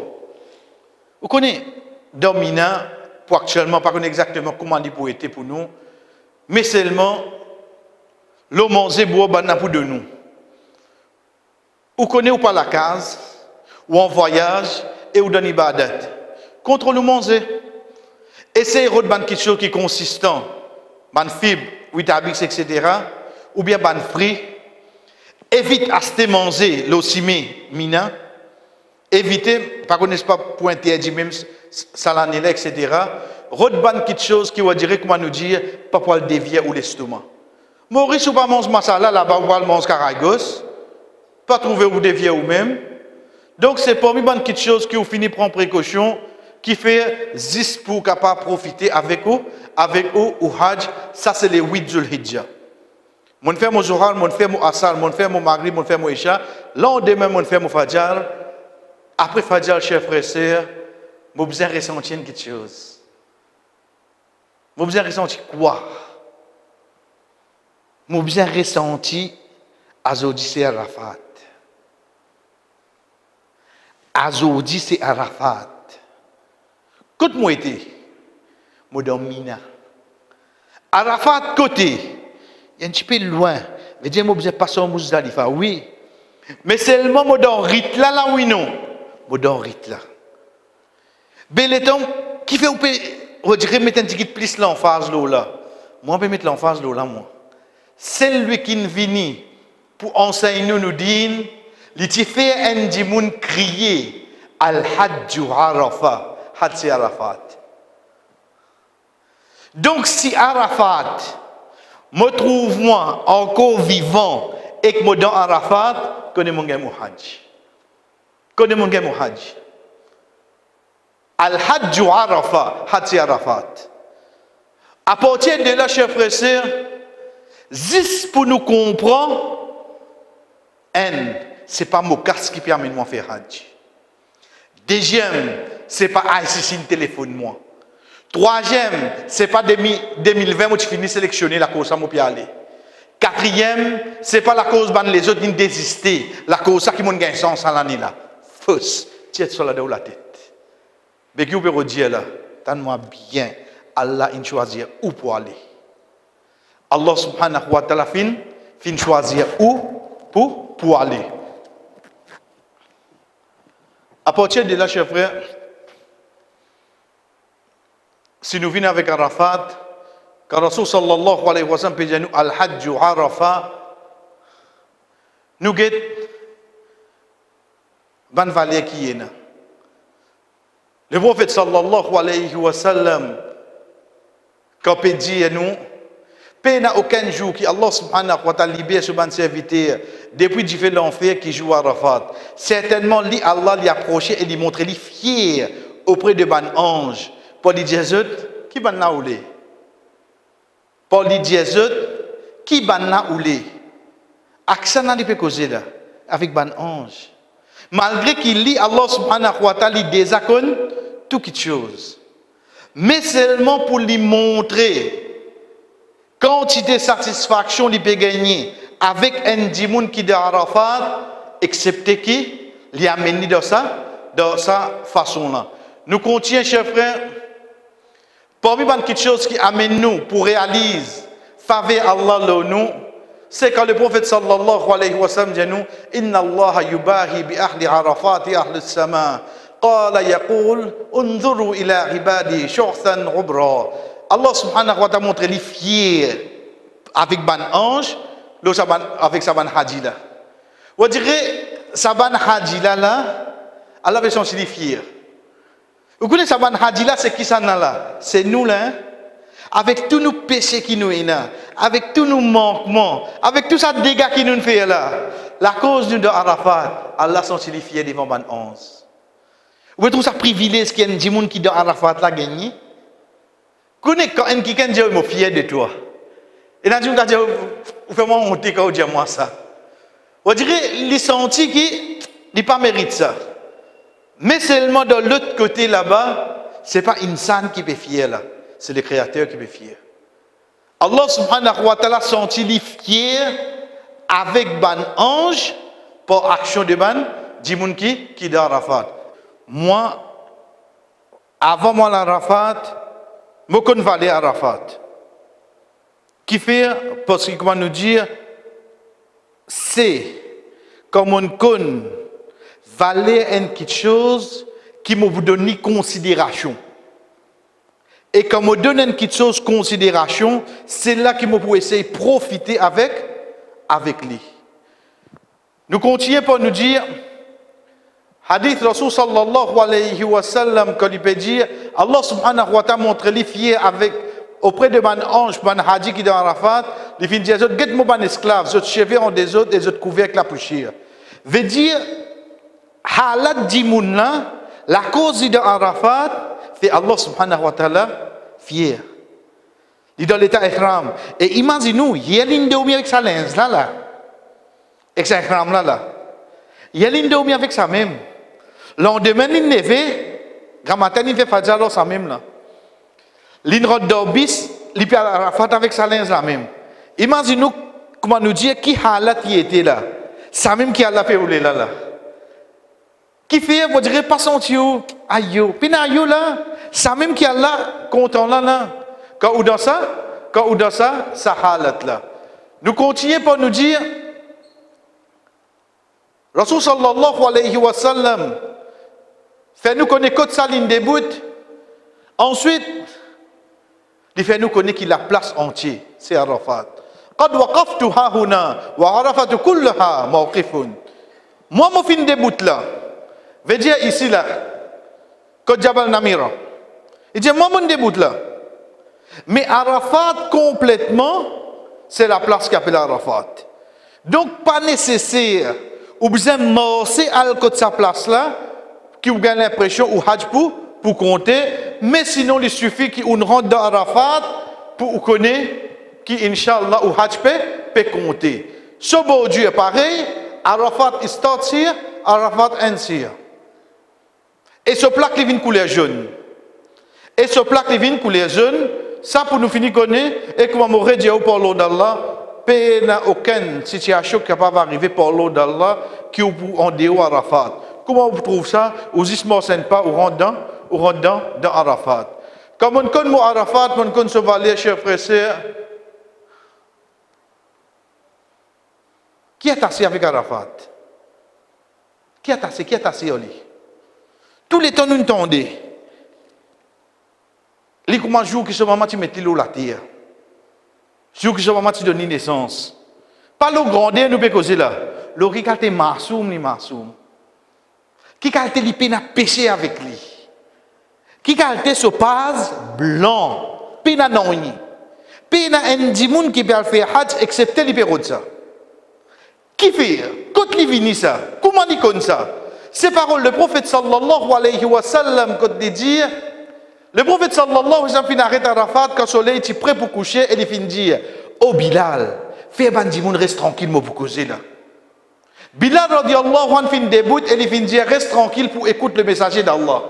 Vous connaissez, dans Mina, pour actuellement, pas exactement comment il peut être pour nous, mais seulement, l'eau manger boire pour de nous. Vous connaissez ou pas la case, ou en voyage, et ou dans l'ibadat. Contre le manger. Essayez de faire quelque chose qui est consistant, ban fibre, vitamines, etc., ou bien ban fruits. Évite à se manger l'ossimé Mina. Évitez, par contre, pas pour interdire même salanela, etc. Rodban quelque chose qui va dire, comment nous dire, pas pour le dévier ou l'estomac. Maurice ou pas manger masala, là-bas, ou pas manger caragos, pas trouver ou dévier ou même. Donc, c'est pour moi quelque chose qui vous finit prendre précaution, qui fait 10 pour capable profiter avec vous ou Hajj. Ça, c'est les 8 Zulhidja. Mon frère, mon Zohar, mon frère, mon Asar, mon frère, mon Maghrib, mon frère, mon Isha. Lendemain, mon frère, mon Fajr. Après Fajr, chers frères et sœurs, je besoin de ressentir quelque chose. Je besoin de ressentir quoi? Je besoin de ressentir Azodi c'est Arafat. Azodi c'est Arafat. Côté moi était, je dans Mina. Arafat côté, il y a un petit peu loin. Mais je besoin de passer au Muzdalifa, oui. Mais seulement je dans Rit là, oui non. Dans Rit là. Béléton, qui fait ou peut retirer mettre un petit plus l'emphase là. Moi je peux mettre l'emphase là moi. C'est lui qui vient pour enseigner nous dire, il fait un dimoun crier al-Hajj Arafat, Hajj Arafat. Donc si Arafat me trouve moi encore vivant et que moi dans Arafat, connais mon game au Hajj. Connais mon game au Hajj. Al-Hajj Arafat, Hajj Arafat. À partir de là, chers frères et sœurs, 10 pour nous comprendre, ce n'est pas mon casque qui permet de moi faire Hajj. Deuxième, ce n'est pas ICC qui téléphone moi. Troisième, ce n'est pas 2020 où tu finis de sélectionner la cause à mon pied aller. Quatrième, ce n'est pas la cause que les autres ont désisté. La cause qui m'a gagné sens à l'année là. Fausse, tiens sur la tête. Mais qui vous peut dire là, donne-moi bien, Allah a choisi où pour aller. Allah subhanahu wa ta'ala fin choisir où pour aller. À partir de là, chers frères, si nous venons avec Arafat, car Rasul sallallahu alayhi wa sallam peut dire nous al-Hajj Arafat, nous guette ban valeur qui est là. Le prophète sallallahu alayhi wa sallam, quand il dit à nous, il n'y a aucun jour qui Allah subhanahu wa ta'ala libère ce bon serviteur depuis qu'il fait l'enfer qui joue à Arafat. Certainement, Allah lui approché et lui montré lui fier auprès de ban ange. Pour lui dire, qui ban là ou les? Pour lui dire, qui ban là ou les? Accent n'a pas causé là, avec ban ange. Malgré qu'il lit Allah subhanahu wa ta'ala, il désaccorde toute chose. Mais seulement pour lui montrer quantité de satisfaction qu'il peut gagner avec un dimoun qui est Arafat, excepté qui l'y amène dans sa façon-là. Nous continuons, chers frères, parmi les choses qui amènent nous pour réaliser faveur Allah nous, c'est quand le prophète sallallahu alayhi wa sallam dit nous, Inna Allah yubahi bi ahli Arafat et ahli sama. قال يقول انظروا إلى عبادي شعثا عبرا. Allah subhanahu wa ta'ala montre les fiers avec ban ange, avec sa ban hadji là. On dirait sa ban hadji là, Allah veut sentir les fiers. Vous connaissez sa ban hadji là, c'est qui ça là? C'est nous là, hein? Avec tous nos péchés qui nous sont avec tous nos manquements, avec tout ça dégâts qui nous fait là. La cause de Arafat, Allah sentit les fiers devant ban ange. Vous trouvez ça privilège qu'il y a des gens qui dans Arafat là gagné? Connais quand un quelqu'un dit je suis fier de toi. Et là, je dis fais-moi honte quand vous dites moi ça. On dirait les sentis qui ne pas mérite ça. Mais seulement de l'autre côté là-bas, c'est pas insan qui peut fier là, c'est le Créateur qui peut fier. Allah subhanahu wa ta'ala senti les fier avec ban ange pour action de ban dimoun qui dans Arafat. Moi, avant moi l'Arafat, je connais Valé Arafat. Qui fait, parce qu'il comment nous dire, c'est comme on connaît Valé quelque chose qui me donne considération. Et quand me donne quelque chose considération, c'est là que je peux essayer de profiter avec lui. Nous continuons pour nous dire, Hadith Rasul sallallahu alayhi wa sallam, quand il peut dire, Allah subhanahu wa ta'ala montre les fiers avec, auprès de ban ange, ban hadji qui est dans Arafat, il fait dire, guette-moi ban esclave, autres cheveux ont des autres couvercles la poussière. Veut dire, halat dimoun là, la cause de Arafat, fait Allah subhanahu wa ta'ala fier. Il est dans l'état ihram. Et imaginez-nous, il y a l'une de avec sa lens là. Avec sa ihram là. Il y a l'une de avec sa même. Lendemain, il neve, grand matin, il fait fajr ça même là. L'in rod d'obis, il peut Arafat avec sa lens là même. Imaginez-nous comment nous dire qui halat y était là. Ça même qui a la fait rouler là. Qui fait, vous direz, pas senti où, aïe, puis aïe là, ça même qui a là, content là. Quand ou dans ça, ça halat là. Nous continuons pour nous dire, Rasul sallallahu alayhi wa sallam, fait nous connaître que sa ligne de bout. Ensuite, il fait nous connaître qu'il a place entière, c'est Arafat. قد وقفت ها هنا وعرفت كلها موقف. Moi, mon fin de bout là, veut dire ici là, Côte Jabal Namira. Il dit moi, mon début là. Mais Arafat complètement, c'est la place qui appelle Arafat. Donc, pas nécessaire, ou besoin de morcer à côté de sa place là, qui vous gagne l'impression ou hajj pour compter, mais sinon il suffit qu'on rentre dans Arafat pour vous connaître qui Inch'Allah ou hajj peut compter. Ce beau Dieu est pareil, Arafat starts here, Arafat ends here. Et ce plaque qui vient couleur jaune. Et ce plaque qui vient couleur jaune, ça pour nous finir connaître, et comme on aurait dit au parlo d'Allah, il n'y a aucune situation capable d'arriver par l'eau d'Allah qui est en dehors Arafat. Comment vous trouvez ça? Vous ne ne pas, vous rentrez dans Arafat. Comme on connaît Arafat, on connaît ce vallée, chers frères et sœurs. Qui est assis avec Arafat? Qui est assis au lit? Tous les temps, nous entendons. Les comment jour qui ce moment tu mets l'eau la terre. Jour qui ce moment tu donnes naissance. Pas le grandeur nous peut causer là. Le riz est marsoum ni marsoum. Qui a été péché avec lui. Qui calte ce pas blanc, pina nouni. Pina un dimoun qui peut faire hajj excepté les périodes ça. Qui fait? Quand il vient ça? Comment il connaît ça? Ces paroles, le prophète sallallahu alayhi wa sallam, quand il dit, le prophète sallallahu alayhi wa sallam finit arrêter Arafat quand le soleil est prêt pour coucher et il finit dire, oh Bilal, fais un dimoun, reste tranquille, moi pour causer là. Bilal radiallahu anhu fin début et il finit dire, reste tranquille pour écouter le messager d'Allah.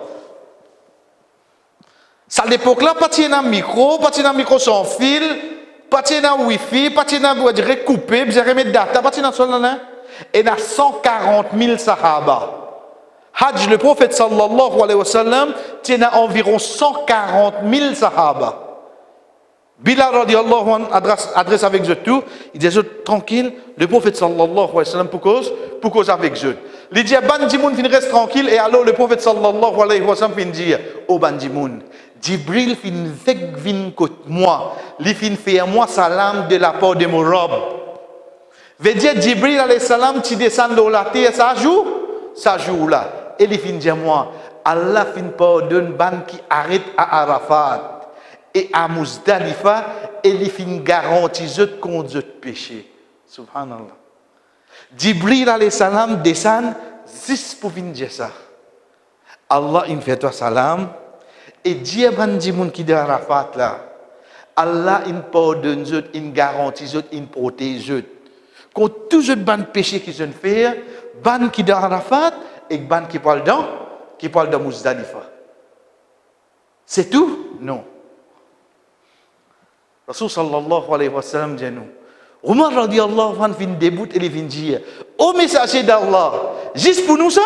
Ça, à l'époque là, pas de micro sans fil, pas de wifi, pas de coupé, vous avez mis data, pas de là. Et il y a 140 000 sahaba. Hajj, le prophète sallallahu alayhi wa sallam, il y a environ 140 000 sahaba. Bilal radiallahu anhu adresse avec eux tout, il dit tranquille, le prophète sallallahu alayhi wa sallam pour cause avec eux. Il dit Bandimoun fin reste tranquille et alors le prophète sallallahu alayhi wa sallam fin dit oh Bandimoun, Jibril fin vin côté moi, il fin fait moi salam de la part de mon robe. Veut dire Jibril alayhi salam tu descends de la terre ça joue là. Et il fin dit moi Allah fin pardonne ban qui arrête à Arafat. Et à Muzdalifa, il fin garantit contre eux péché. Subhanallah. Jibril alayhi salam descend juste pour venir dire ça. Allah il fait toi salam et Dieu bandi moun qui de Arafat là. Allah il pardonne eux, il garantit eux, il protège eux. Contre tous les ban péché qu'ils ont fait, ban qui de Arafat et ban qui parle de Muzdalifa. C'est tout? Non. Rasul sallallahu alayhi wa sallam dit nous. Omar radiallahu anhu vient déboute et il vient dire ô messager d'Allah, juste pour nous ça?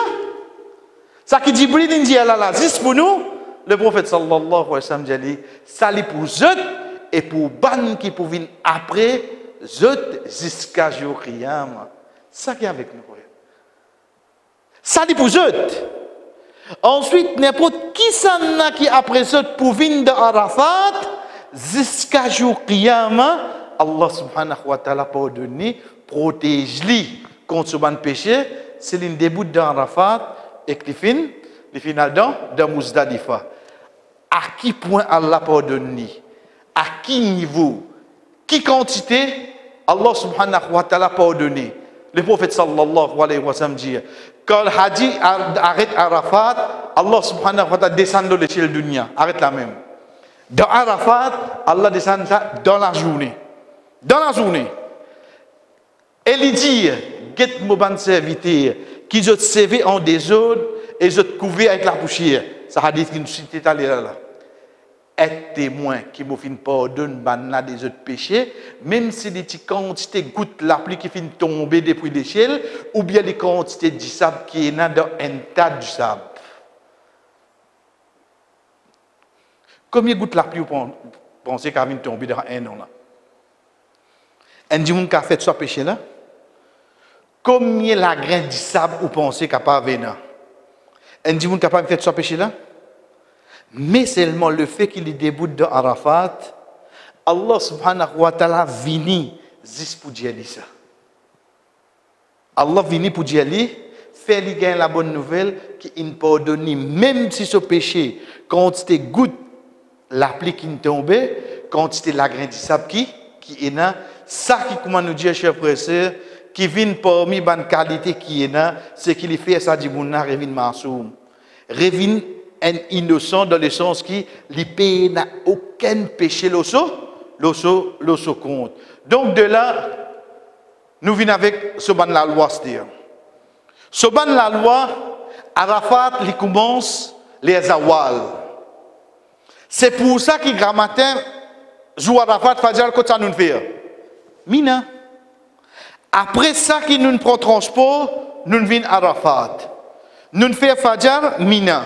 Ça qui dit Jibril dit là, juste pour nous? Le prophète sallallahu alayhi wa sallam dit ça li pour eux et pour ban qui pour venir après eux jusqu'à jour qiyam. Ça qui est avec nous. Ça li pour eux. Ensuite, n'importe qui s'en a qui après eux pour venir de Arafat jusqu'à jour qiyamah, Allah subhanahu wa ta'ala pardonne, protège-lui contre ce bon péché, c'est le début d'Arafat et le final dans Muzdalifa. À qui point Allah pardonne? À qui niveau? Qui quantité? Allah subhanahu wa ta'ala pardonne. Le prophète sallallahu alayhi wa sallam dit, quand Haji arrête Arafat, Allah subhanahu wa ta'ala descend de l'échelle de dunya, arrête la même. Dans Arafat, Allah descend ça dans la journée. Dans la journée. Et il dit, get mon ban serviteur, qui ont servi en désordre et ont couvert avec la poussière. Ça hadith qui nous cite là. Être témoin qui m'a fait pardonne banna des autres péchés, même si les petites quantités gouttes la pluie qui finit tomber depuis l'échelle, ou bien les quantités du sable qui est dans un tas de sable. Combien de gouttes la pluie vous pensez qu'elle vient tomber dans un an là? Un dimanche qui a fait ce péché là? Combien la graine du sable vous pensez qu'elle pas venir? Un dimanche qui a pas fait ce péché là? Mais seulement le fait qu'il déboute de Arafat, Allah subhanahu wa ta'ala vient juste pour dire ça. Allah vient pour dire, fait lui gagner la bonne nouvelle qu'il pardonne, même si ce péché, quand c'était goutte, la pluie qui tombe, quand c'était la graine du sable qui est là, ça qui, comment nous dire, chers frères et sœurs, qui vient parmi les qualités qui est là, c'est qu'il fait ça du mouna, revient masoum. Revient un innocent dans le sens qui l'IP n'a aucun péché l'osso compte. Donc de là, nous venons avec ce ban la loi, c'est-à-dire. Ce ban la loi, Arafat, il commence les awal. C'est pour ça que grand matin, jour Arafat, Fajr, quand ça nous fait. Mina. Après ça, qui nous prend transport, nous venons Arafat. Nous faisons Fajr, Mina.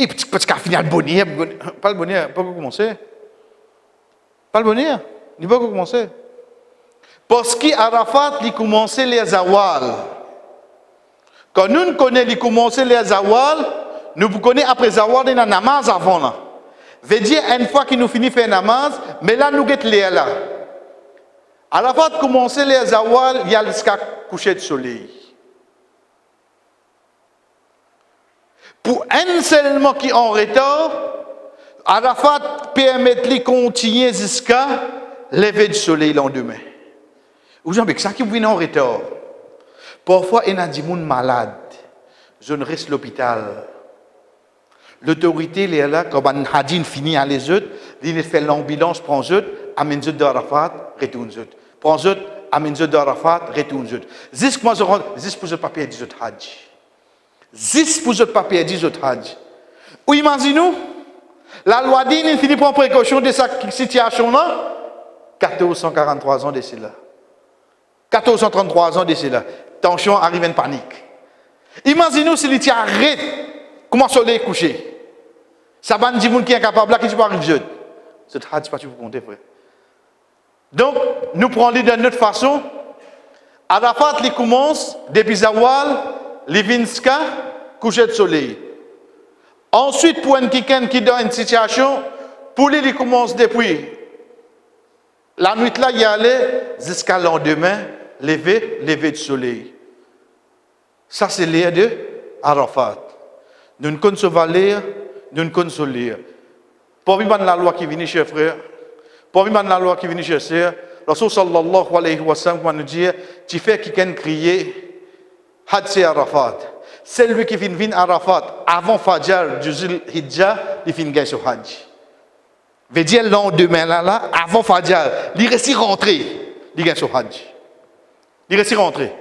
Et parce qu'à final, le bonheur, pas le bonheur, pas commencer. Pas le bonheur, il va commencer. Parce qu'Arafat, il commence les awal. Quand nous connaissons, il commence les awal, nous connaissons après awal, il y a une namaz avant là. Veut dire, une fois qu'il nous finit faire namaz, mais là, nous guettons les là. Arafat commence les awal, il y a jusqu'à coucher de soleil. Pour un seulement qui est en retard, Arafat permet de continuer jusqu'à lever du soleil le lendemain. Vous savez que ça qui vient en retard. Parfois, il y a des gens malades. Je ne reste à l'hôpital. L'autorité est là, quand on a dit fini à les autres, il fait l'ambulance, prend les autres, amène les autres d'Arafat, retourne les autres. Prend les autres, amène les autres d'Arafat, retourne les autres. Juste pour les papiers des autres Hadj. Juste pour les papiers des autres Hadj. Ou imaginez-nous, la loi dit qu'il finit prendre précaution de cette situation-là, 1443 ans d'ici là. 1433 ans d'ici là. Tension arrive en panique. Imaginez-nous si il arrête, comment le soleil est couché. Ça va dire que qui est incapable là, qui peut arriver. C'est pas tu peux compter, frère. Donc, nous prenons de notre façon. Arafat, il commence depuis Zawal, Livinska, coucher de soleil. Ensuite, pour un quelqu'un qui est dans une situation, pour lui, il commence depuis la nuit là, il y allait jusqu'à le lendemain, lever du soleil. Ça, c'est l'air de Arafat. Nous ne connaissons pas l'air, nous ne connaissons pas l'air. Pour moi, la loi qui vient chez frère, pour moi, la loi qui vient chez sœur, Rasul sallallahu alayhi wa sallam nous dit, tu fais quelqu'un crier, Had c'est Arafat. Celui qui vient Arafat avant Fajr du Zul Hijjah, il vient sur Hajj. Veut dire le lendemain là, avant Fajr, il reste rentré, il vient sur Hajj. Il reste rentré.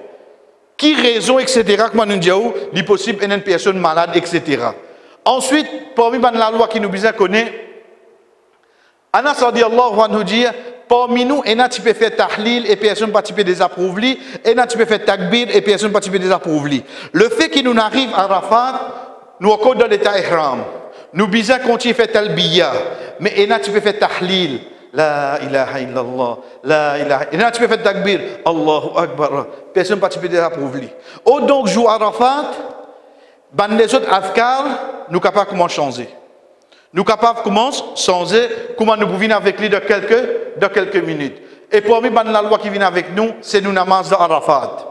Qui raison, etc., comme nous disons, il est possible une personne malade, etc. Ensuite, parmi la loi qui nous besoin connaître, Anas radiallahu anhu dit, parmi nous, il y a qui peut faire tahlil et personne ne peut désapprouver, et il y a qui peut faire takbir et personne ne peut désapprouver. Le fait qu'il nous arrive à Arafat, nous sommes dans l'état ihram. Nous besoin continuer à faire talbiya, mais il y a qui peut faire tahlil. La ilaha illallah, la ilaha. Il y a qui peut faire takbir. Allahu akbar. Personne ne peut désapprouver. Au donc, jour Arafat, les autres afkar, nous sommes capables de comment changer. Nous sommes capables de comment changer, comment nous pouvons venir avec lui de quelques minutes. Et pour moi, la loi qui vient avec nous, c'est nous namaz d'Arafat.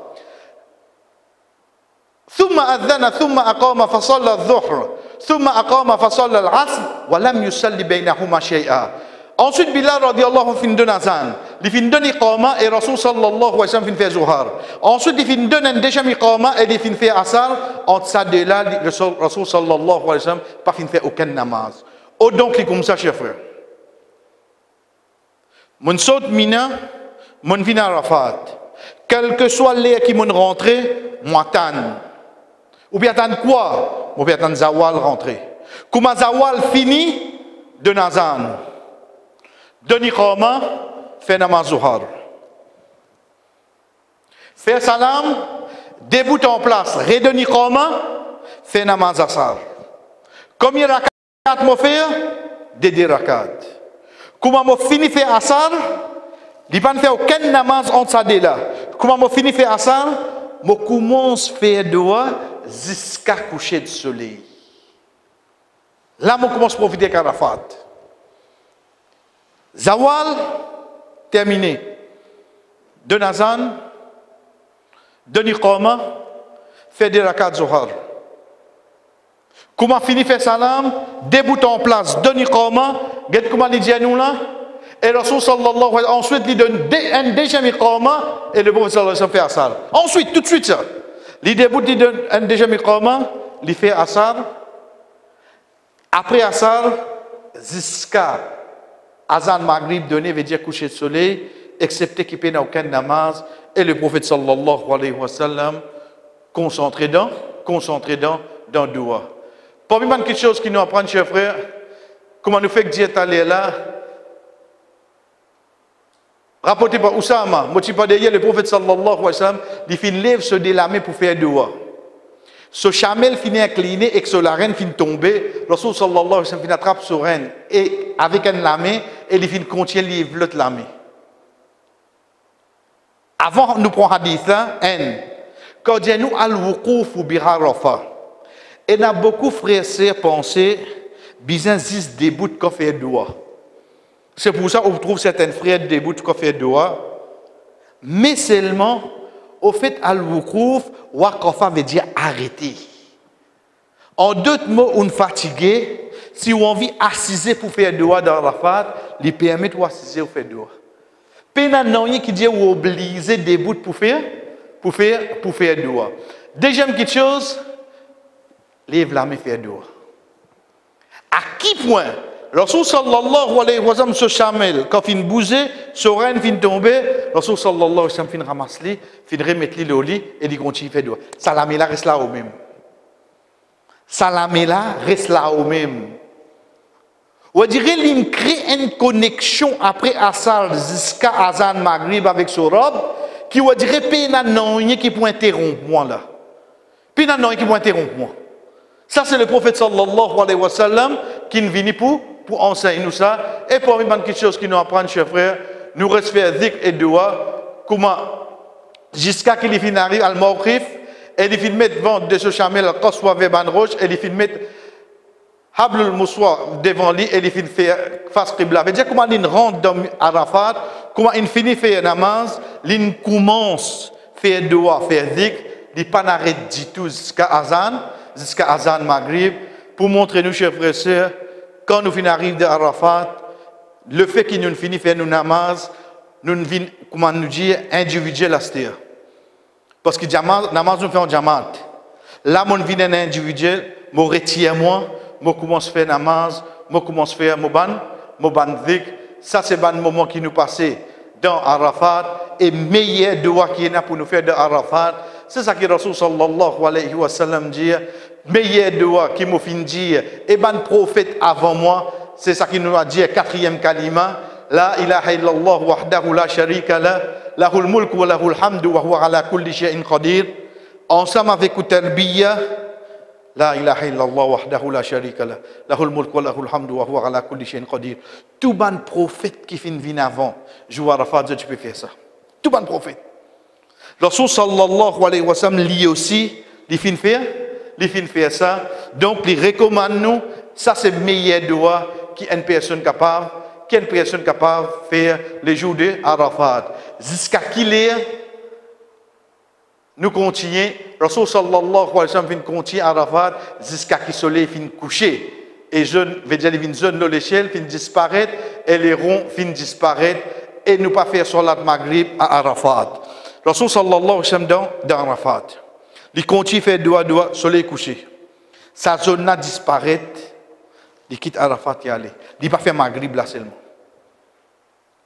ثم أذن ثم أقام فصلى الظهر ثم أقام فصلى العصر ولم يصلي بينهما شيئا. Ensuite, Bilal radiallahu anhu fin donne azan. Il fin donne iqama et Rasul sallallahu alayhi wa sallam fin fait zuhar. Ensuite, il fin donne un deuxième iqama et il fin fait asar. Entre ça de là, Rasul sallallahu alayhi wa sallam pas fin fait aucun namaz. Oh donc, il est comme ça, chers frères. Mon saute mina, mon vin Arafat. Quel que soit l'air qui m'ont rentré, moi tan. Ou bien tan quoi? Ou bien tan zawal rentré. Comment zawal fini de nazan. Doni Iqama, fait namaz zuhar. Fait salam, débute en place, redoni Iqama, fait namaz asar. Combien de rakat m'ont fait? Des rakat. Comment m'ont fini fait asar? Il n'y a pas fait aucun namaz entre ça et là. Comment m'ont fini fait asar? Je commence à faire doigt jusqu'à coucher du soleil. Là, je commence à profiter d'Arafat. Zawal, terminé. De Nazan, de Iqama, fait des rakat zuhar. Comment finit faire salam, débute en place, de Iqama, regarde comment il dit à nous là. Et Rasul sallallahu alayhi wa sallam, ensuite, il donne un deuxième Iqama, et le prophète sallallahu alayhi wa sallam fait asar. Ensuite, tout de suite ça. Il débute, il donne un deuxième Iqama, il fait asar. Après asar, jusqu'à Azan Maghrib donné veut dire coucher de soleil, excepté qu'il n'y ait aucun namaz, et le prophète sallallahu alayhi wa sallam concentré dans doua. Parmi les quelque chose qui nous apprend, chers frères, comment nous fait que Dieu est allé là, rapporté par Oussama, motivé par derrière le prophète sallallahu alayhi wa sallam, il finit lève se délamer pour faire doua. Ce chamel finit incliné et que la reine finit tomber. Rasul sallallahu alayhi wa sallam finit attrape sa reine et avec une lame et il finit contient l'autre lame. Avant nous prendre hadith là, quand nous al-wuquf ou bi Arafah, et n'a beaucoup frères et sœurs pensé bizarre 10 débouts qu'on fait doigt. C'est pour ça qu'on trouve certains frères débouts qu'on fait doigt, mais seulement au fait al-wuquf, waqafa veut dire arrêter. En d'autres mots, on est fatigué. Si on a envie d'assiser pour faire doigt dans Arafat, il permet d'assiser pour faire doigt. Pénal qui dit ou obligé des bouts pour faire doigt. Deuxième petite chose, lève la main faire doigt. À qui point? Rasul sallallahu alayhi wa sallam se chamel, quand il bousait, son reine fin tomber, Rasul sallallahu alayhi wa sallam fin ramasse li, fin remettre li au lit et il continue faire doigt. Salamé là reste là au même. Salamé là reste là au même. On dirait qu'il crée une connexion après Assal jusqu'à Azan Maghrib avec son robe, qui on dirait péna non qui peut interrompre moi là. Péna non qui peut interrompre moi. Ça c'est le prophète sallallahu alayhi wa sallam qui est venu pour enseigner nous ça. Et parmi les petites choses qui nous apprennent, chers frères, nous reste faire dhikr et dua, comment jusqu'à qu'il arrive al mawqif et il finit mettre devant de ce chamel al qaswa veban roche et il finit mettre Hablul Mouswa devant lui et il finit faire face qibla. Veut dire comment il rentre dans Arafat, comment il finit faire namaz, il commence faire dua, faire dhikr, il pas n'arrête du tout jusqu'à Azan Maghrib pour montrer nous chers frères et sœurs quand nous finissons arriver à Arafat, le fait qu'il nous finit faire nos namaz, nous venons comment nous dire individuel à cette heure. Parce que namaz nous fait en jamat. Là mon vient un individuel, me retire moi. Je commence à faire namaz, je commence à faire moban dhikr. Ça, c'est un moment qui nous passe dans Arafat. Et meilleur doigt qui est là pour nous faire de Arafat. C'est ça que Rasul sallallahu alayhi wa sallam dit. Meilleur doigt qui m'a fait dire. Et ben prophète avant moi. C'est ça qui nous a dit, quatrième kalima. La ilaha illallah wahdahu la sharika la. Lahul mulk wa lahul hamdu wa huwa ala kulli shay'in qadir. Ensemble avec Talbiya. La ilaha illallah wahdahu la sharika la. Lahul mulk wa lahul hamdu wa huwa ala kulli shay'in qadir. Tout ban prophète qui fin vient avant, joue Arafat, tu peux faire ça. Tout ban prophète. Rasul sallallahu alayhi wa sallam lui aussi, il fin faire ça. Donc il recommande nous, ça c'est le meilleur doigt qui est une personne capable de faire les jours de Arafat. Jusqu'à qu'il est nous continuons, Rasul sallallahu alayhi wa sallam vient continuer à Arafat jusqu'à que le soleil finisse coucher. Et jeune, veut dire, les jeunes de l'échelle finissent disparaître et les ronds finissent disparaître et nous pas faire salat Maghrib à Arafat. Rasul sallallahu alayhi wa sallam dans Arafat. Il continue à faire doigt, soleil couché. Sa zone là disparaît, il quitte Arafat et aller. Il ne pas faire Maghrib là seulement.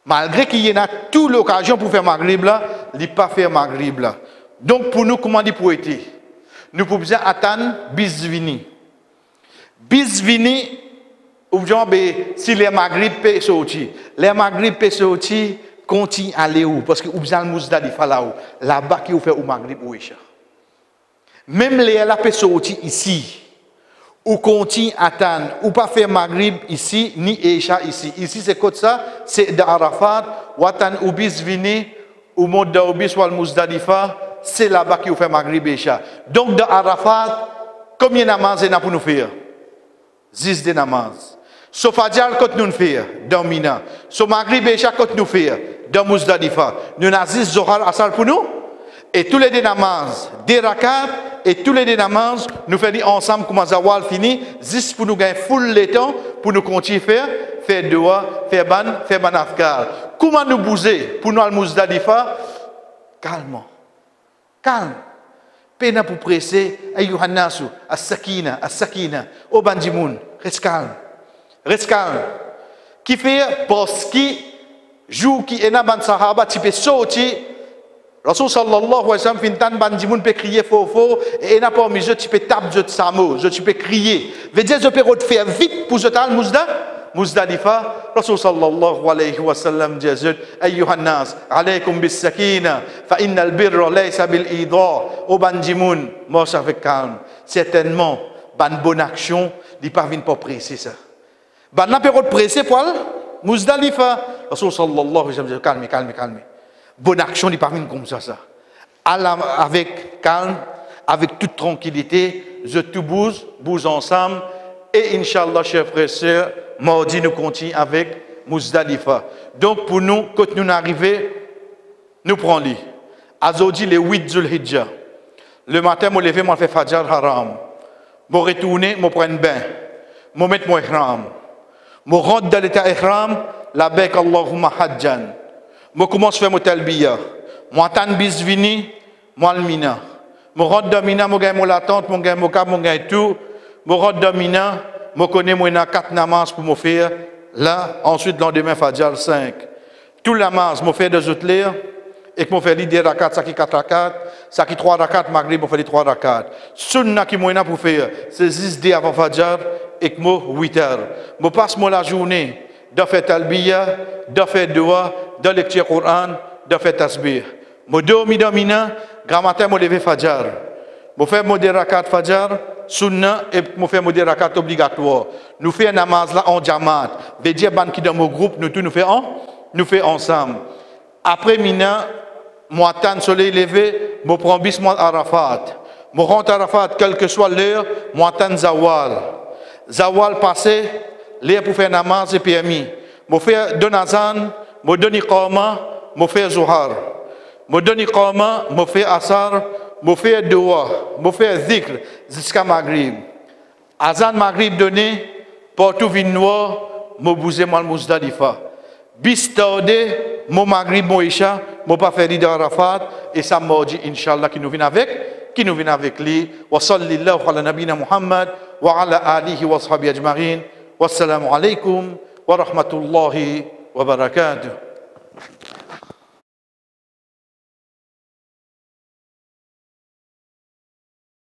Malgré qu'il y a toute l'occasion pour faire Maghrib là, il ne pas faire Maghrib là. Donc pour nous, comment dire pour être? Nous pouvons attendre Bisvini. Bisvini, ou bien si les Maghrib peuvent sortir. Les Maghrib peuvent sortir, continue à aller où? Parce que vous avez le Mousdalifa là-haut. Là-bas qui vous fait au Maghrib ou Isha. Même les là peuvent sortir ici. Ou continue à attendre. Ou pas faire Maghrib ici, ni Isha ici. Ici c'est quoi ça? C'est d'Arafat, ou attendre ou Bisvini, ou monte d'Aubis ou al-Mousdalifa. C'est là-bas qu'il fait Maghrib et Isha. Donc, dans Arafat, combien de namaz est pour nous faire? 10 de namaz. Sauf Fajr, quand nous faire, dans Mina. Sauf Maghrib et Isha, quand nous faire, dans Muzdalifa. Nous avons 10 Zohar Asal pour nous. Et tous les namaz, des rakat, et tous les namaz, nous faisons ensemble, comme Zawal fini, 10 pour nous gagner full le temps, pour nous continuer à faire doua, faire ban afkar. Comment nous bouger pour nous al Muzdalifa? Calmement. Calme. Pena pour presser. Ayyuhan nasu. As-sakina. As-sakina. Au bandimoun. Reste calme. Reste calme. Qui fait parce que jour qui est dans ban sahaba, tu peux sortir. Rasul sallallahu alayhi wa sallam fintan bandimoun peut crier fort et n'a pas mis je tu peux taper je te samo, je tu peux crier. Veut dire je peux faire vite pour je t'al Muzdalifa, Rasul sallallahu alayhi wa sallam dit Ayyuhan nas, alaykum bis sakina, fa innal birra laysa bil idha, au bandimoun, marche avec calme. Certainement, ban bonne action, il pas vient pas presser ça. Ban n'a pas presser pour Muzdalifa, Rasul sallallahu alayhi wa sallam dit calme. Bonne action, il pas vient comme ça. Avec calme, avec toute tranquillité, je te bouge ensemble. Et Inch'Allah, chers frères et sœurs, mardi, nous continuons avec Muzdalifa. Donc, pour nous, quand nous arrivons, nous prenons lit. Azodi, le 8 Zulhijjah. Le matin, je me lève, je fais Fajr Haram. Je retourne, je prends un bain. Je mets mon ihram. Je rentre dans l'état ihram, la bec Allahumma hajjan. Je commence à faire mon talbiya. Je attends bis vini, je le mina. Je rentre dans mina, je gagne mon latente, je gagne mon cap, je gagne tout. Je rentre dans mina, je connais mon 4 namaz pour me faire. Là, ensuite, le lendemain, Fajr 5. Tout la namaz, je fais 2 autres lire. Et que je fais l'idée rakat, ça qui 4 rakat, ça qui 3 rakat, Maghrib, je fais les 3 rakat. Sunna qui moi pour faire, c'est 10 dés avant Fajr et que moi 8 heures. Je passe la journée de faire talbiya, de faire dua, de lecture Coran, de faire tasbih. Je dors dans mina, grand matin, je lever Fajr. Je fais mon rakat Fajr, sunna et je fais mon rakat obligatoire. Nous faisons un namaz là en jamaat. Veut dire ban qui dans mon groupe, nous faisons ensemble. Après mina, moi attends le soleil levé, je prends bis moi Arafat. Je rentre à Arafat, quelle que soit l'heure, moi attends Zawal. Zawal passé, l'heure pour faire namaz est permis. Je fais deux nazan, je donne iqama, je fais Zuhar. Je donne iqama, je fais Asar, je fais Dua, je fais Zikr jusqu'à Maghrib. Azan Maghrib donné, partout vin noir, je bouge mal Muzdalifa. Bis tardé, mon Maghrib, mon Isha, mon pas fait l'idée Arafat, et ça m'a dit, Inch'Allah, qui nous vient avec lui. Wa sallallahu ala nabina Muhammad, wa ala alihi wa sahbihi ajma'in. Wassalamu alaikum wa rahmatullahi wa barakatuh.